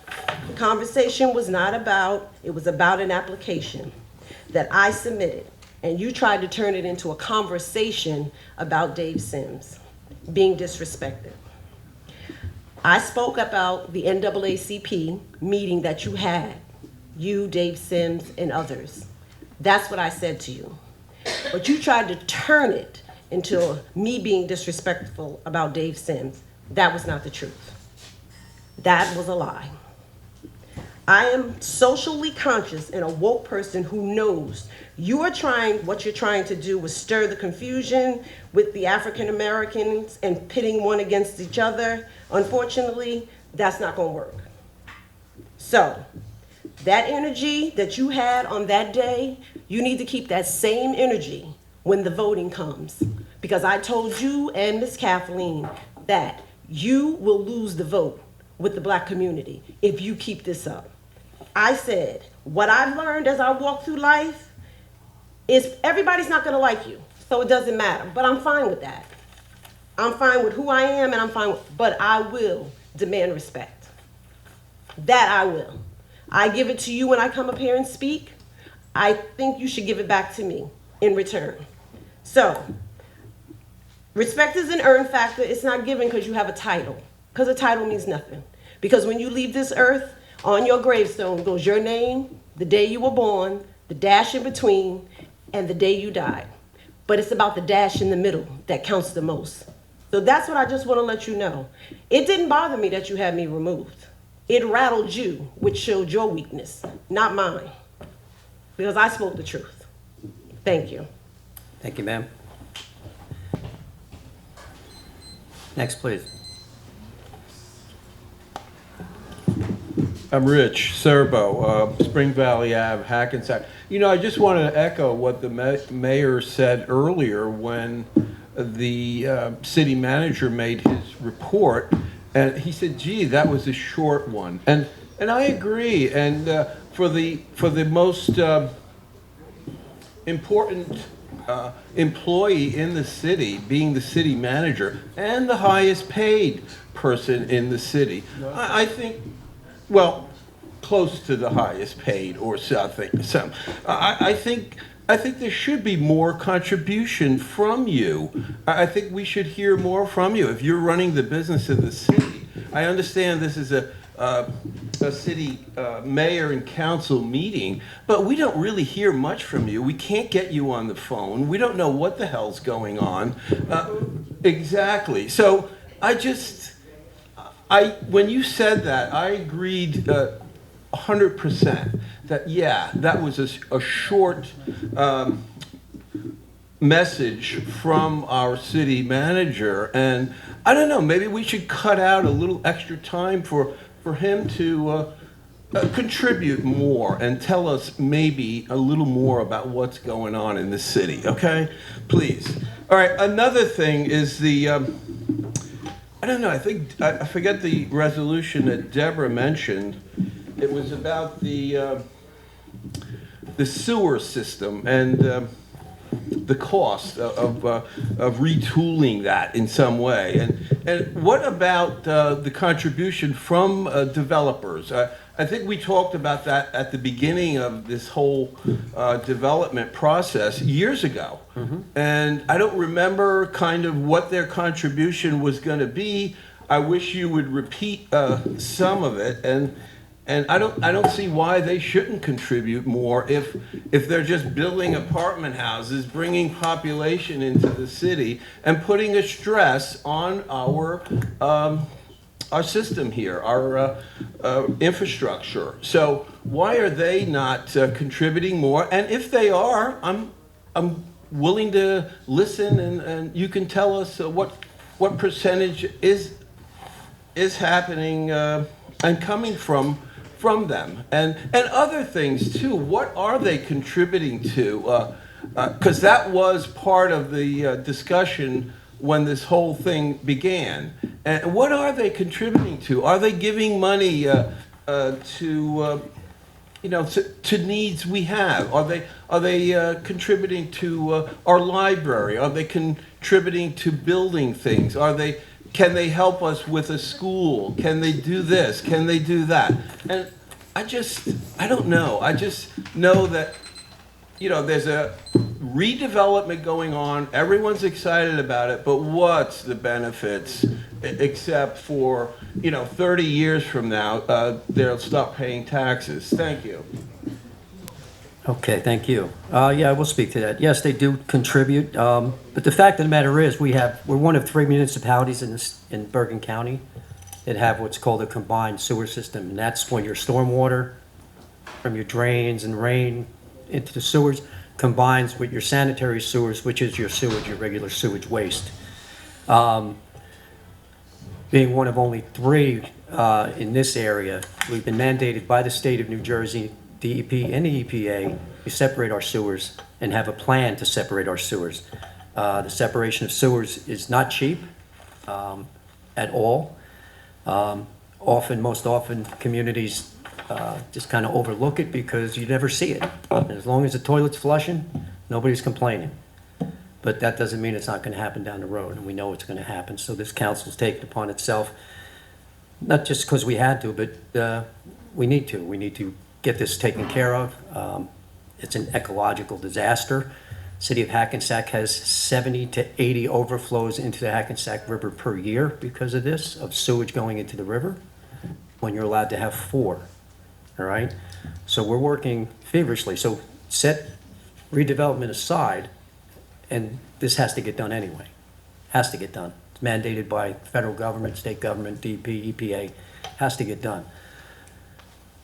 The conversation was not about, it was about an application that I submitted, and you tried to turn it into a conversation about Dave Sims being disrespected. I spoke about the NAACP meeting that you had, you, Dave Sims, and others. That's what I said to you. But you tried to turn it into me being disrespectful about Dave Sims. That was not the truth. That was a lie. I am socially conscious and a woke person who knows what you're trying to do is stir the confusion with the African Americans and pitting one against each other. Unfortunately, that's not gonna work. So, that energy that you had on that day, you need to keep that same energy when the voting comes. Because I told you and Miss Kathleen that you will lose the vote with the Black community if you keep this up. I said, what I've learned as I walk through life is everybody's not gonna like you, so it doesn't matter, but I'm fine with that. I'm fine with who I am and I'm fine with, but I will demand respect. That I will. I give it to you when I come up here and speak. I think you should give it back to me in return. So, respect is an earned factor. It's not given because you have a title, because a title means nothing. Because when you leave this earth, on your gravestone goes your name, the day you were born, the dash in between, and the day you died. But it's about the dash in the middle that counts the most. So that's what I just want to let you know. It didn't bother me that you had me removed. It rattled you, which showed your weakness, not mine. Because I spoke the truth. Thank you. Thank you, ma'am. Next, please. I'm Rich Serbo, Spring Valley Ave, Hackensack. You know, I just wanted to echo what the mayor said earlier when the city manager made his report, and he said, "Gee, that was a short one." And I agree. And for the most important employee in the city, being the city manager and the highest paid person in the city, I think. Well, close to the highest paid or something. So I think there should be more contribution from you. I think we should hear more from you. If you're running the business of the city, I understand this is a city mayor and council meeting, but we don't really hear much from you. We can't get you on the phone. We don't know what the hell's going on. Exactly. So I when you said that, I agreed 100% that, yeah, that was a short message from our city manager. And I don't know, maybe we should cut out a little extra time for him to contribute more and tell us maybe a little more about what's going on in the city, okay? Please. All right, another thing is the, I don't know, I forget the resolution that Deborah mentioned. It was about the sewer system and the cost of retooling that in some way. And what about the contribution from developers? I think we talked about that at the beginning of this whole development process years ago. And I don't remember kind of what their contribution was going to be. I wish you would repeat some of it. And I don't see why they shouldn't contribute more if they're just building apartment houses, bringing population into the city, and putting a stress on our system here, our infrastructure. So why are they not contributing more? And if they are, I'm willing to listen, and you can tell us what percentage is happening and coming from them, and other things too. What are they contributing to? Because that was part of the discussion when this whole thing began. And what are they contributing to? Are they giving money to needs we have? Are they contributing to our library? Are they contributing to building things? Can they help us with a school? Can they do this? Can they do that? And I don't know. I just know that, there's a redevelopment going on. Everyone's excited about it, but what's the benefits except for, 30 years from now, they'll stop paying taxes. Thank you. Okay, thank you. Yeah, we'll speak to that. Yes, they do contribute, but the fact of the matter is, we're one of 3 municipalities in Bergen County that have what's called a combined sewer system, and that's when your stormwater from your drains and rain into the sewers combines with your sanitary sewers, which is your sewage, your regular sewage waste. Being one of only 3 in this area, we've been mandated by the state of New Jersey, DEP and the EPA, to separate our sewers and have a plan to separate our sewers. The separation of sewers is not cheap at all. Most often, communities just kind of overlook it because you never see it. And as long as the toilet's flushing, nobody's complaining. But that doesn't mean it's not going to happen down the road, and we know it's going to happen. So this council's taken upon itself, not just because we had to, but we need to. We need to get this taken care of. It's an ecological disaster. City of Hackensack has 70 to 80 overflows into the Hackensack River per year because of this, of sewage going into the river, when you're allowed to have 4, all right? So we're working feverishly. So set redevelopment aside, and this has to get done anyway. Has to get done. It's mandated by federal government, state government, DEP, EPA. Has to get done.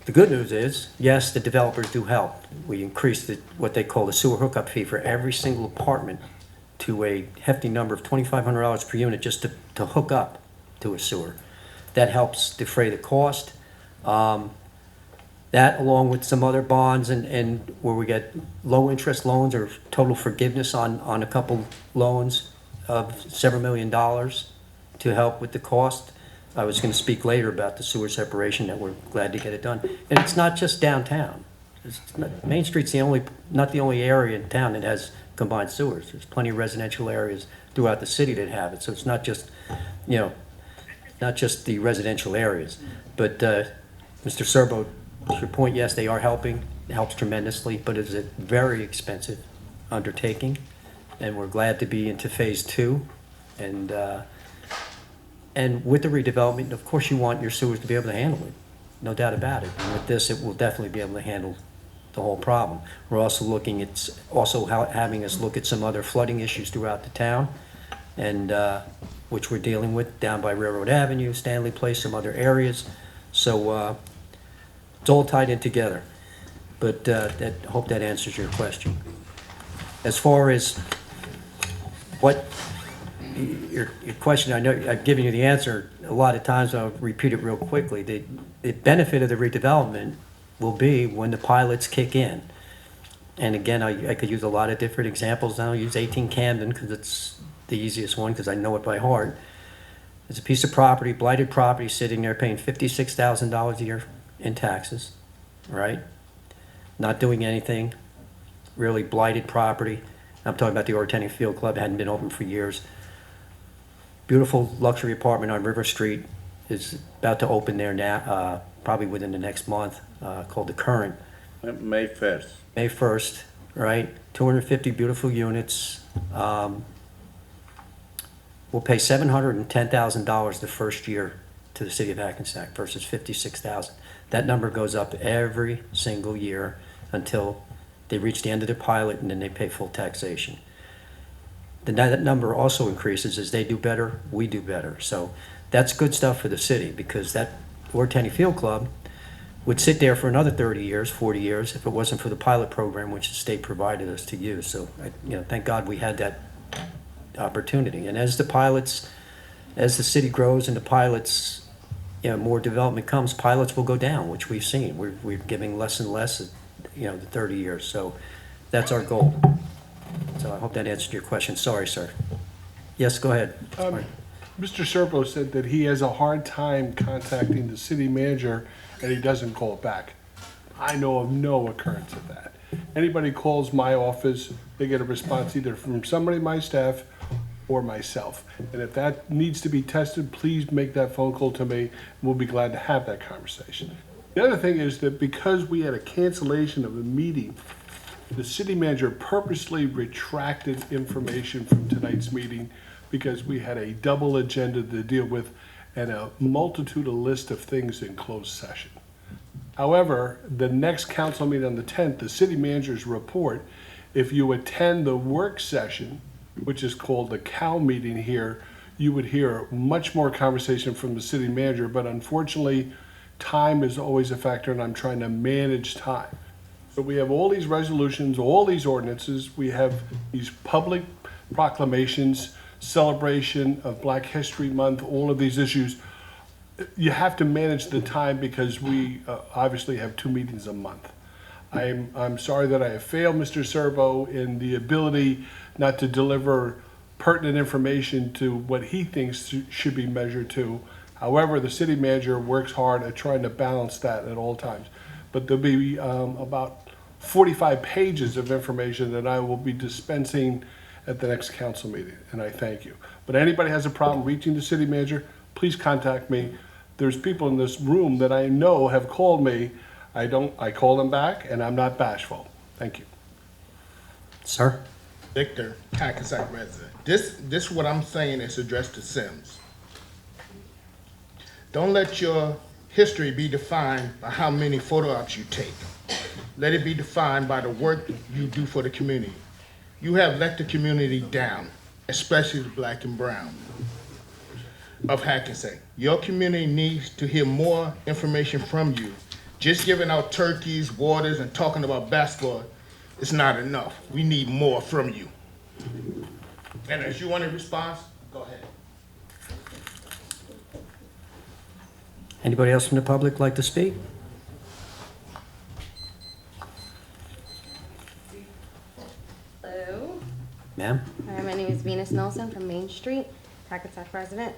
The good news is, yes, the developers do help. We increased what they call the sewer hookup fee for every single apartment to a hefty number of $2,500 per unit just to hook up to a sewer. That helps defray the cost. That, along with some other bonds and where we get low interest loans or total forgiveness on a couple loans of several $million to help with the cost. I was going to speak later about the sewer separation, that we're glad to get it done. And it's not just downtown. Main Street's not the only area in town that has combined sewers. There's plenty of residential areas throughout the city that have it. So it's not just, not just the residential areas. But Mr. Serbo, to your point, yes, they are helping. It helps tremendously, but it's a very expensive undertaking. And we're glad to be into phase 2. And with the redevelopment, of course, you want your sewers to be able to handle it. No doubt about it. And with this, it will definitely be able to handle the whole problem. We're also looking at, having us look at some other flooding issues throughout the town. And which we're dealing with down by Railroad Avenue, Stanley Place, some other areas. So it's all tied in together. But hope that answers your question. As far as what your question, I know I've given you the answer a lot of times. I'll repeat it real quickly. The benefit of the redevelopment will be when the pilots kick in. And again, I could use a lot of different examples. I'll use 18 Camden because it's the easiest one because I know it by heart. It's a piece of property, blighted property, sitting there paying $56,000 a year in taxes, right? Not doing anything, really blighted property. I'm talking about the Ortenny Field Club, it hadn't been open for years. Beautiful luxury apartment on River Street is about to open there now, probably within the next month, called The Current. May 1st. May 1st, right? 250 beautiful units. We'll pay $710,000 the first year to the city of Hackensack versus $56,000. That number goes up every single year until they reach the end of their pilot and then they pay full taxation. That number also increases as they do better, we do better. So that's good stuff for the city because that Ortenny Field Club would sit there for another 30 years, 40 years if it wasn't for the pilot program which the state provided us to use. So thank God we had that opportunity. And as the city grows and the pilots, more development comes, pilots will go down, which we've seen. We're giving less and less, the 30 years. So that's our goal. So I hope that answered your question. Sorry, sir. Yes, go ahead. Mr. Servo said that he has a hard time contacting the city manager and he doesn't call back. I know of no occurrence of that. Anybody calls my office, they get a response either from somebody on my staff or myself. And if that needs to be tested, please make that phone call to me. We'll be glad to have that conversation. The other thing is that because we had a cancellation of a meeting, the city manager purposely retracted information from tonight's meeting because we had a double agenda to deal with and a multitude of list of things in closed session. However, the next council meeting on the 10th, the city manager's report, if you attend the work session, which is called the COW meeting here, you would hear much more conversation from the city manager, but unfortunately, time is always a factor and I'm trying to manage time. So we have all these resolutions, all these ordinances, we have these public proclamations, celebration of Black History Month, all of these issues. You have to manage the time because we obviously have 2 meetings a month. I'm sorry that I have failed Mr. Servo in the ability not to deliver pertinent information to what he thinks should be measured to. However, the city manager works hard at trying to balance that at all times. But there'll be about 45 pages of information that I will be dispensing at the next council meeting, and I thank you. But anybody has a problem reaching the city manager, please contact me. There's people in this room that I know have called me. I call them back, and I'm not bashful. Thank you. Sir? Victor, Hackensack resident. This what I'm saying is addressed to Sims. Don't let your history be defined by how many photo ops you take. Let it be defined by the work you do for the community. You have let the community down, especially the Black and brown of Hackensack. Your community needs to hear more information from you. Just giving out turkeys, waters, and talking about basketball is not enough. We need more from you. And as you want a response, go ahead. Anybody else from the public like to speak? Hello. Ma'am? Hi, my name is Venus Nelson from Main Street, Hackensack resident.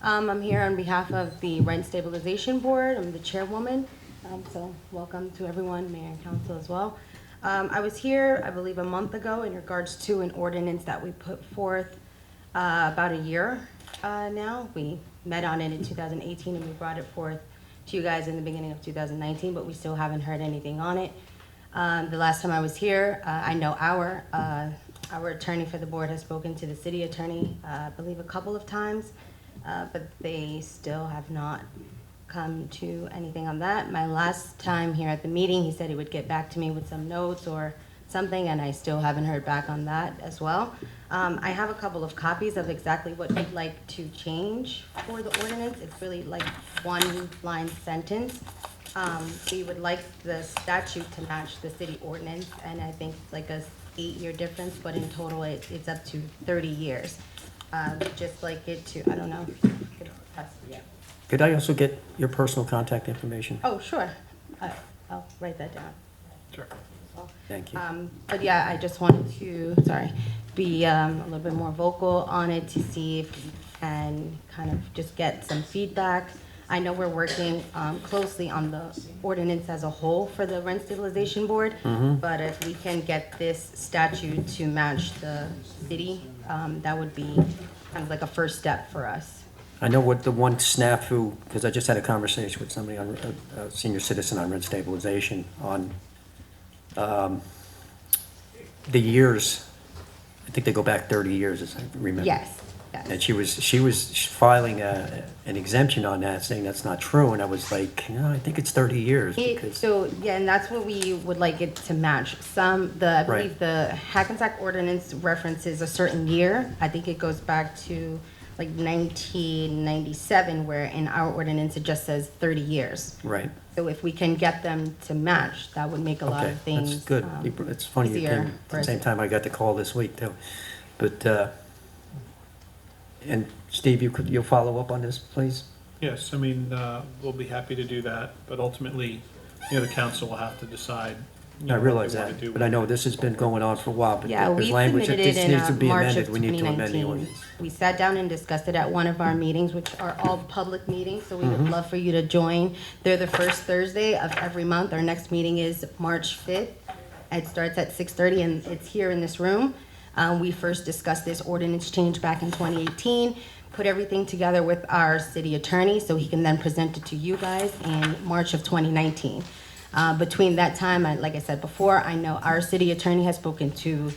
I'm here on behalf of the Rent Stabilization Board. I'm the chairwoman. So welcome to everyone, mayor and council as well. I was here, I believe, a month ago in regards to an ordinance that we put forth about a year now. We met on it in 2018 and we brought it forth to you guys in the beginning of 2019, but we still haven't heard anything on it. The last time I was here, I know our attorney for the board has spoken to the city attorney, I believe a couple of times, but they still have not come to anything on that. My last time here at the meeting, he said he would get back to me with some notes or something, and I still haven't heard back on that as well. I have a couple of copies of exactly what we'd like to change for the ordinance. It's really like one line sentence. We would like the statute to match the city ordinance, and I think it's like a 8-year difference, but in total it's up to 30 years. Just like it to, I don't know. Yeah. Could I also get your personal contact information? Oh, sure. I'll write that down. Sure. Thank you. But yeah, I just wanted to, sorry, be a little bit more vocal on it to see if we can kind of just get some feedback. I know we're working closely on the ordinance as a whole for the rent stabilization board, but if we can get this statute to match the city, that would be kind of like a first step for us. I know what the one snafu, because I just had a conversation with somebody on, a senior citizen on rent stabilization on the years. I think they go back 30 years, as I remember. Yes. And she was filing an exemption on that, saying that's not true, and I was like, no, I think it's 30 years. Because So, yeah, and that's what we would like it to match. I believe the Hackensack ordinance references a certain year. I think it goes back to like 1997, where in our ordinance it just says 30 years. Right. So if we can get them to match, that would make a lot of things That's good. It's funny you easier came at the same time I got the call this week too. But, and Steve, you'll follow up on this, please? Yes, I mean, we'll be happy to do that, but ultimately, the council will have to decide. I realize what they wanna that, do. but I know this has been going on for a while, but Yeah, there's we language that submitted this it needs to in be March amended. of We need to amend the 2019. ordinance. We sat down and discussed it at one of our meetings, which are all public meetings, so we would love for you to join. They're the first Thursday of every month. Our next meeting is March 5th. It starts at 6:30, and it's here in this room. We first discussed this ordinance change back in 2018, put everything together with our city attorney, so he can then present it to you guys in March of 2019. Between that time, like I said before, I know our city attorney has spoken to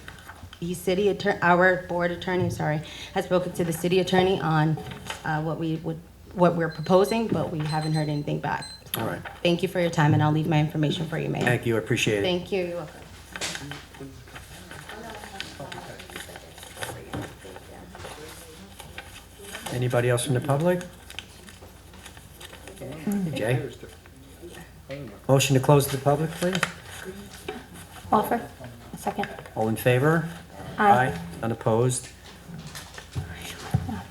the city attorney, our board attorney, sorry, has spoken to the city attorney on what we're proposing, but we haven't heard anything back. All right. Thank you for your time, and I'll leave my information for you, Mayor. Thank you, I appreciate it. Thank you. You're welcome. Anybody else from the public? Jay? Motion to close to the public, please? Offer. A second. All in favor? Aye. Unopposed?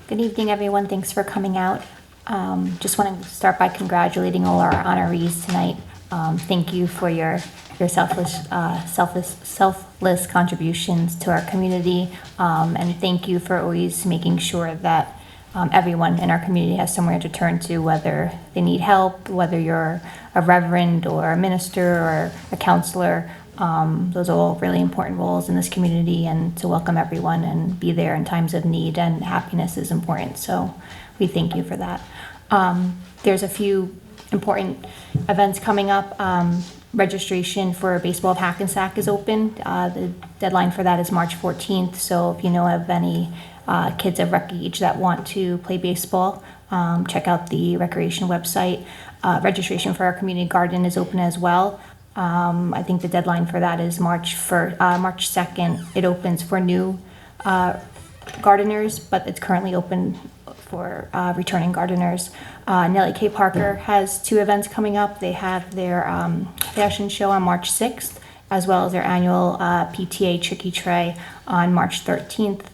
Good evening, everyone. Thanks for coming out. Just want to start by congratulating all our honorees tonight. Thank you for your selfless contributions to our community, and thank you for always making sure that everyone in our community has somewhere to turn to, whether they need help, whether you're a reverend or a minister or a counselor. Those are all really important roles in this community, and to welcome everyone and be there in times of need and happiness is important. So we thank you for that. There's a few important events coming up. Registration for Baseball of Hackensack is open. The deadline for that is March 14th. So if you know of any kids of rec age that want to play baseball, check out the recreation website. Registration for our community garden is open as well. I think the deadline for that is March 2nd. It opens for new gardeners, but it's currently open for returning gardeners. Nellie K. Parker has 2 events coming up. They have their fashion show on March 6th, as well as their annual PTA Tricky Tray on March 13th.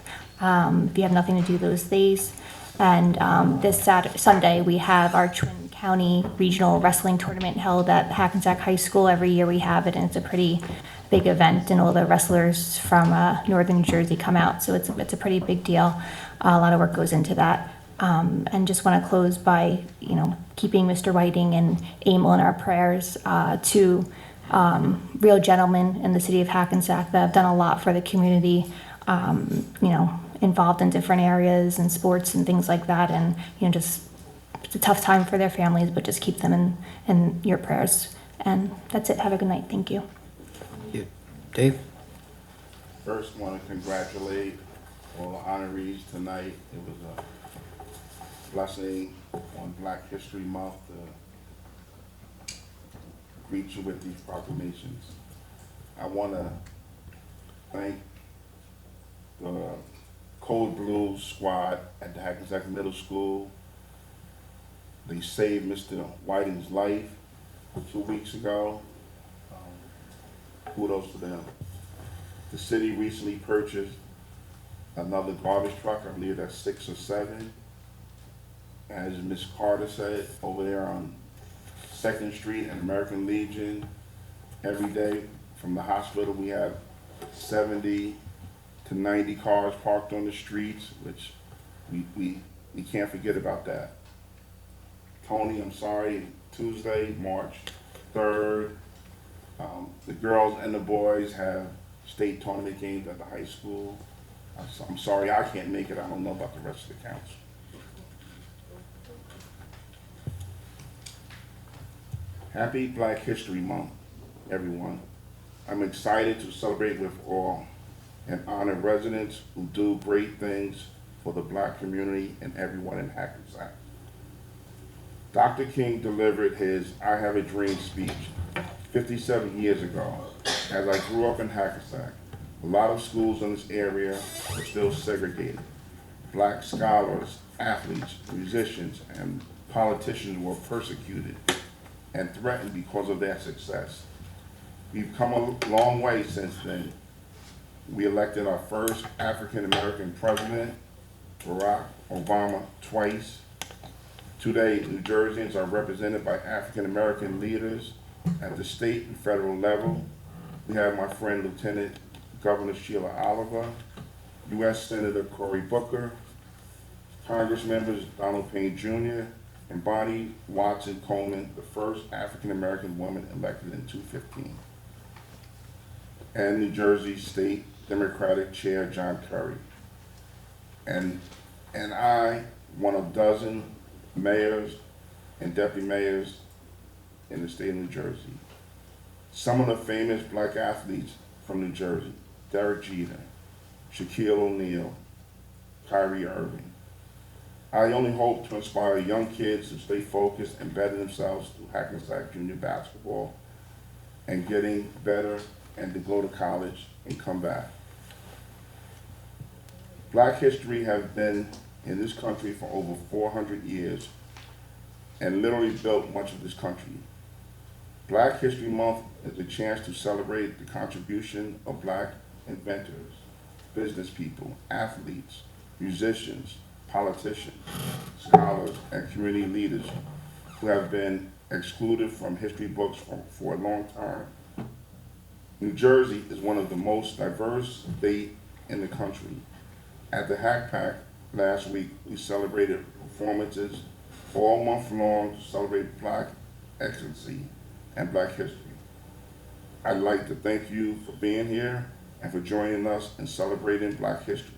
If you have nothing to do those days. And this Sunday, we have our Twin County Regional Wrestling Tournament held at Hackensack High School. Every year we have it, and it's a pretty big event, and all the wrestlers from northern New Jersey come out, so it's a pretty big deal. A lot of work goes into that. And just want to close by, keeping Mr. Whiting and Emil in our prayers, two real gentlemen in the city of Hackensack that have done a lot for the community, involved in different areas and sports and things like that. And, just it's a tough time for their families, but just keep them in your prayers. And that's it. Have a good night. Thank you. Dave? First, want to congratulate all the honorees tonight. It was a blessing on Black History Month to greet you with these proclamations. I want to thank the Code Blue squad at the Hackensack Middle School. They saved Mr. Whiting's life 2 weeks ago. Kudos to them. The city recently purchased another garbage truck, I believe that's 6 or 7. As Ms. Carter said, over there on 2nd Street and American Legion, every day from the hospital we have 70 to 90 cars parked on the streets, which we can't forget about that. Tony, I'm sorry, Tuesday, March 3rd, the girls and the boys have state tournament games at the high school. I'm sorry I can't make it. I don't know about the rest of the council. Happy Black History Month, everyone. I'm excited to celebrate with all and honor residents who do great things for the Black community and everyone in Hackensack. Dr. King delivered his I Have a Dream speech 57 years ago. As I grew up in Hackensack, a lot of schools in this area were still segregated. Black scholars, athletes, musicians, and politicians were persecuted and threatened because of their success. We've come a long way since then. We elected our first African-American president, Barack Obama, twice. Today, New Jerseyans are represented by African-American leaders at the state and federal level. We have my friend Lieutenant Governor Sheila Oliver, U.S. Senator Cory Booker, Congress members Donald Payne Jr., and Bonnie Watson Coleman, the first African-American woman elected in 2015. And New Jersey State Democratic Chair John Kerry. And I, one of dozen mayors and deputy mayors in the state of New Jersey. Some of the famous black athletes from New Jersey, Derek Jeter, Shaquille O'Neal, Kyrie Irving. I only hope to inspire young kids to stay focused and better themselves through Hackensack Junior Basketball and getting better and to go to college and come back. Black history has been in this country for over 400 years and literally built much of this country. Black History Month is a chance to celebrate the contribution of black inventors, business people, athletes, musicians, politicians, scholars, and community leaders who have been excluded from history books for a long time. New Jersey is one of the most diverse states in the country. At the Hack Pack last week, we celebrated performances all month long to celebrate Black excellency and Black history. I'd like to thank you for being here and for joining us in celebrating Black history.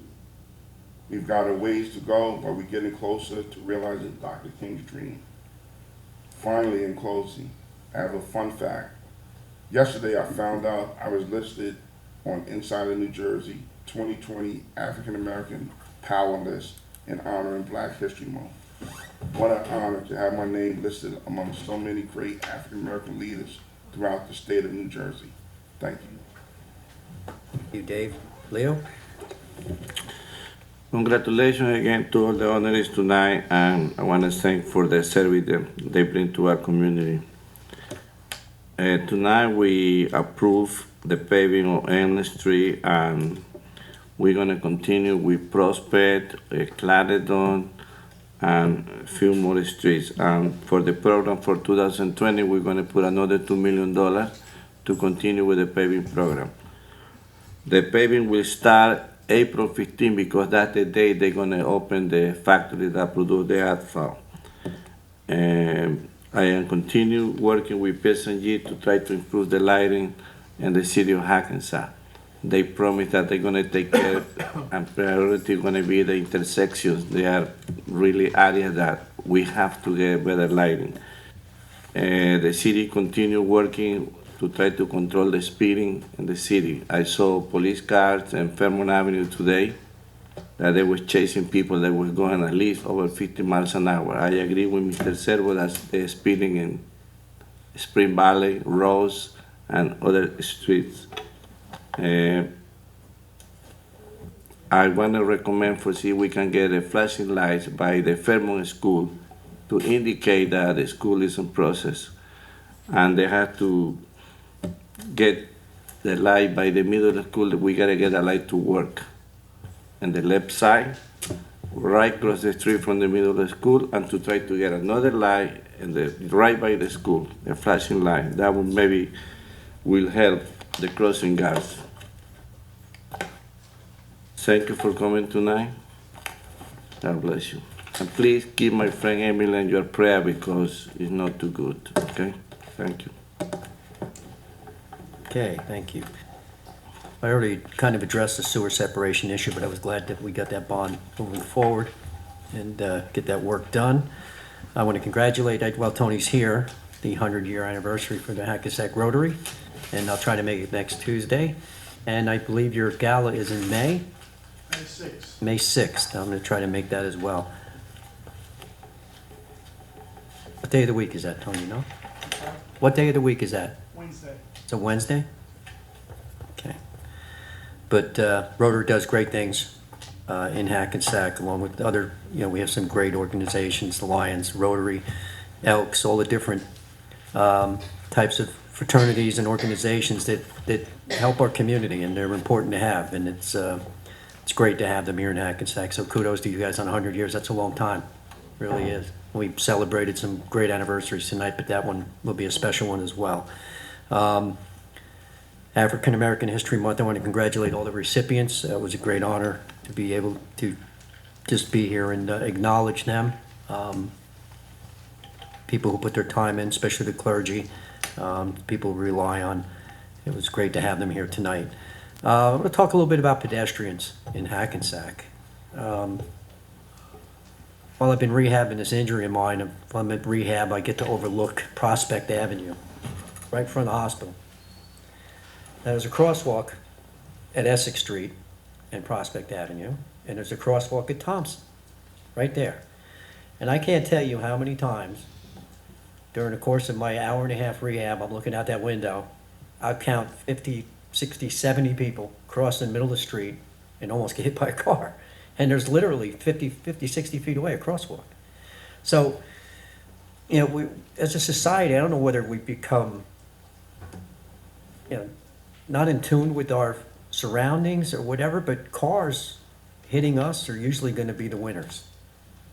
We've got a ways to go, but we're getting closer to realizing Dr. King's dream. Finally, in closing, I have a fun fact. Yesterday, I found out I was listed on Insider New Jersey 2020 African American Power List in honoring Black History Month. What an honor to have my name listed among so many great African American leaders throughout the state of New Jersey. Thank you. Thank you, Dave. Leo? Congratulations again to all the honorees tonight, and I want to thank for the service that they bring to our community. Tonight we approve the paving of Elm Street, and we're going to continue with Prospect, Clarendon, and a few more streets. And for the program for 2020, we're going to put another $2 million to continue with the paving program. The paving will start April 15 because that's the day they're going to open the factory that produce the asphalt. And I am continue working with P&G to try to improve the lighting in the city of Hackensack. They promise that they're going to take care and priority going to be the intersections. They are really areas that we have to get better lighting. The city continue working to try to control the speeding in the city. I saw police cars in Fairmont Avenue today that they were chasing people that were going at least over 50 miles an hour. I agree with Mr. Servo that the speeding in Spring Valley, Rose, and other streets. I want to recommend for see we can get a flashing lights by the Fairmont School to indicate that the school is in process. And they have to get the light by the middle school. We gotta get a light to work. On the left side, right across the street from the middle of the school, and to try to get another light in the right by the school, a flashing light. That would maybe will help the crossing guards. Thank you for coming tonight. God bless you. And please give my friend Emily in your prayer because it's not too good. Okay? Thank you. Okay, thank you. I already kind of addressed the sewer separation issue, but I was glad that we got that bond moving forward and get that work done. I want to congratulate, while Tony's here, the 100-year anniversary for the Hackensack Rotary, and I'll try to make it next Tuesday. And I believe your gala is in May? May 6th. May 6th. I'm going to try to make that as well. What day of the week is that, Tony, no? What day of the week is that? Wednesday. It's a Wednesday? Okay. But Rotary does great things in Hackensack, along with other, we have some great organizations, the Lions, Rotary, Elks, all the different types of fraternities and organizations that help our community, and they're important to have, and it's great to have them here in Hackensack. So kudos to you guys on 100 years. That's a long time, really is. We celebrated some great anniversaries tonight, but that one will be a special one as well. African American History Month, I want to congratulate all the recipients. It was a great honor to be able to just be here and acknowledge them. People who put their time in, especially the clergy, people rely on. It was great to have them here tonight. I'm going to talk a little bit about pedestrians in Hackensack. While I've been rehabbing this injury of mine, if I'm at rehab, I get to overlook Prospect Avenue, right in front of the hospital. Now, there's a crosswalk at Essex Street and Prospect Avenue, and there's a crosswalk at Thompson, right there. And I can't tell you how many times during the course of my hour-and-a-half rehab, I'm looking out that window, I'll count 50, 60, 70 people crossing the middle of the street and almost get hit by a car. And there's literally 50, 60 feet away a crosswalk. So, we, as a society, I don't know whether we've become, not in tune with our surroundings or whatever, but cars hitting us are usually going to be the winners,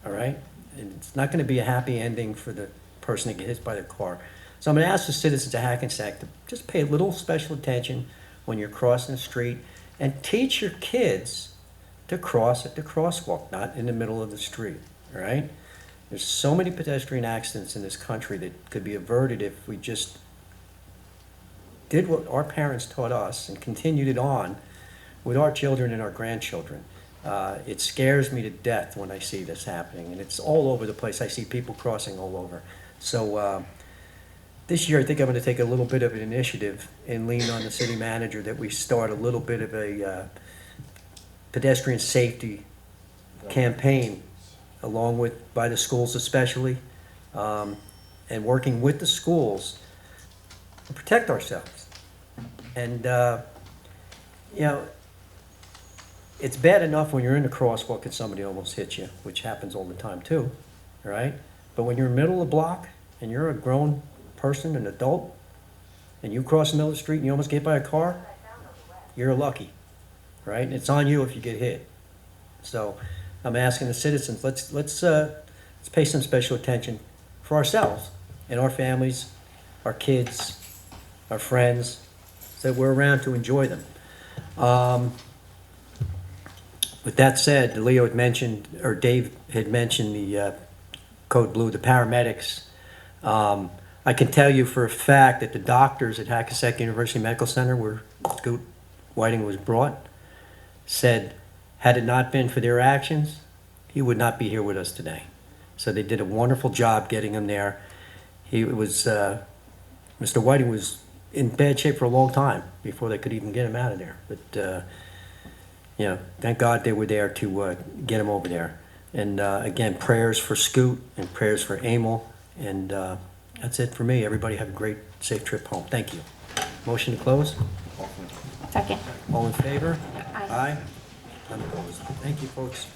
all right? And it's not going to be a happy ending for the person that gets hit by the car. So I'm going to ask the citizens of Hackensack to just pay a little special attention when you're crossing the street and teach your kids to cross at the crosswalk, not in the middle of the street, all right? There's so many pedestrian accidents in this country that could be averted if we just did what our parents taught us and continued it on with our children and our grandchildren. It scares me to death when I see this happening, and it's all over the place. I see people crossing all over. So this year I think I'm going to take a little bit of an initiative and lean on the city manager that we start a little bit of a pedestrian safety campaign, along with by the schools especially, and working with the schools to protect ourselves. And it's bad enough when you're in the crosswalk and somebody almost hits you, which happens all the time too, all right? But when you're in the middle of the block and you're a grown person, an adult, and you cross the middle of the street and you almost get hit by a car, you're lucky, right? And it's on you if you get hit. So I'm asking the citizens, let's pay some special attention for ourselves and our families, our kids, our friends, so that we're around to enjoy them. With that said, Leo had mentioned, or Dave had mentioned the Code Blue, the paramedics. I can tell you for a fact that the doctors at Hackensack University Medical Center, where Scoot Whiting was brought, said had it not been for their actions, he would not be here with us today. So they did a wonderful job getting him there. Mr. Whiting was in bad shape for a long time before they could even get him out of there. But, thank God they were there to get him over there. And again, prayers for Scoot and prayers for Emil. And that's it for me. Everybody have a great, safe trip home. Thank you. Motion to close? Second. All in favor? Aye. Unopposed. Thank you, folks.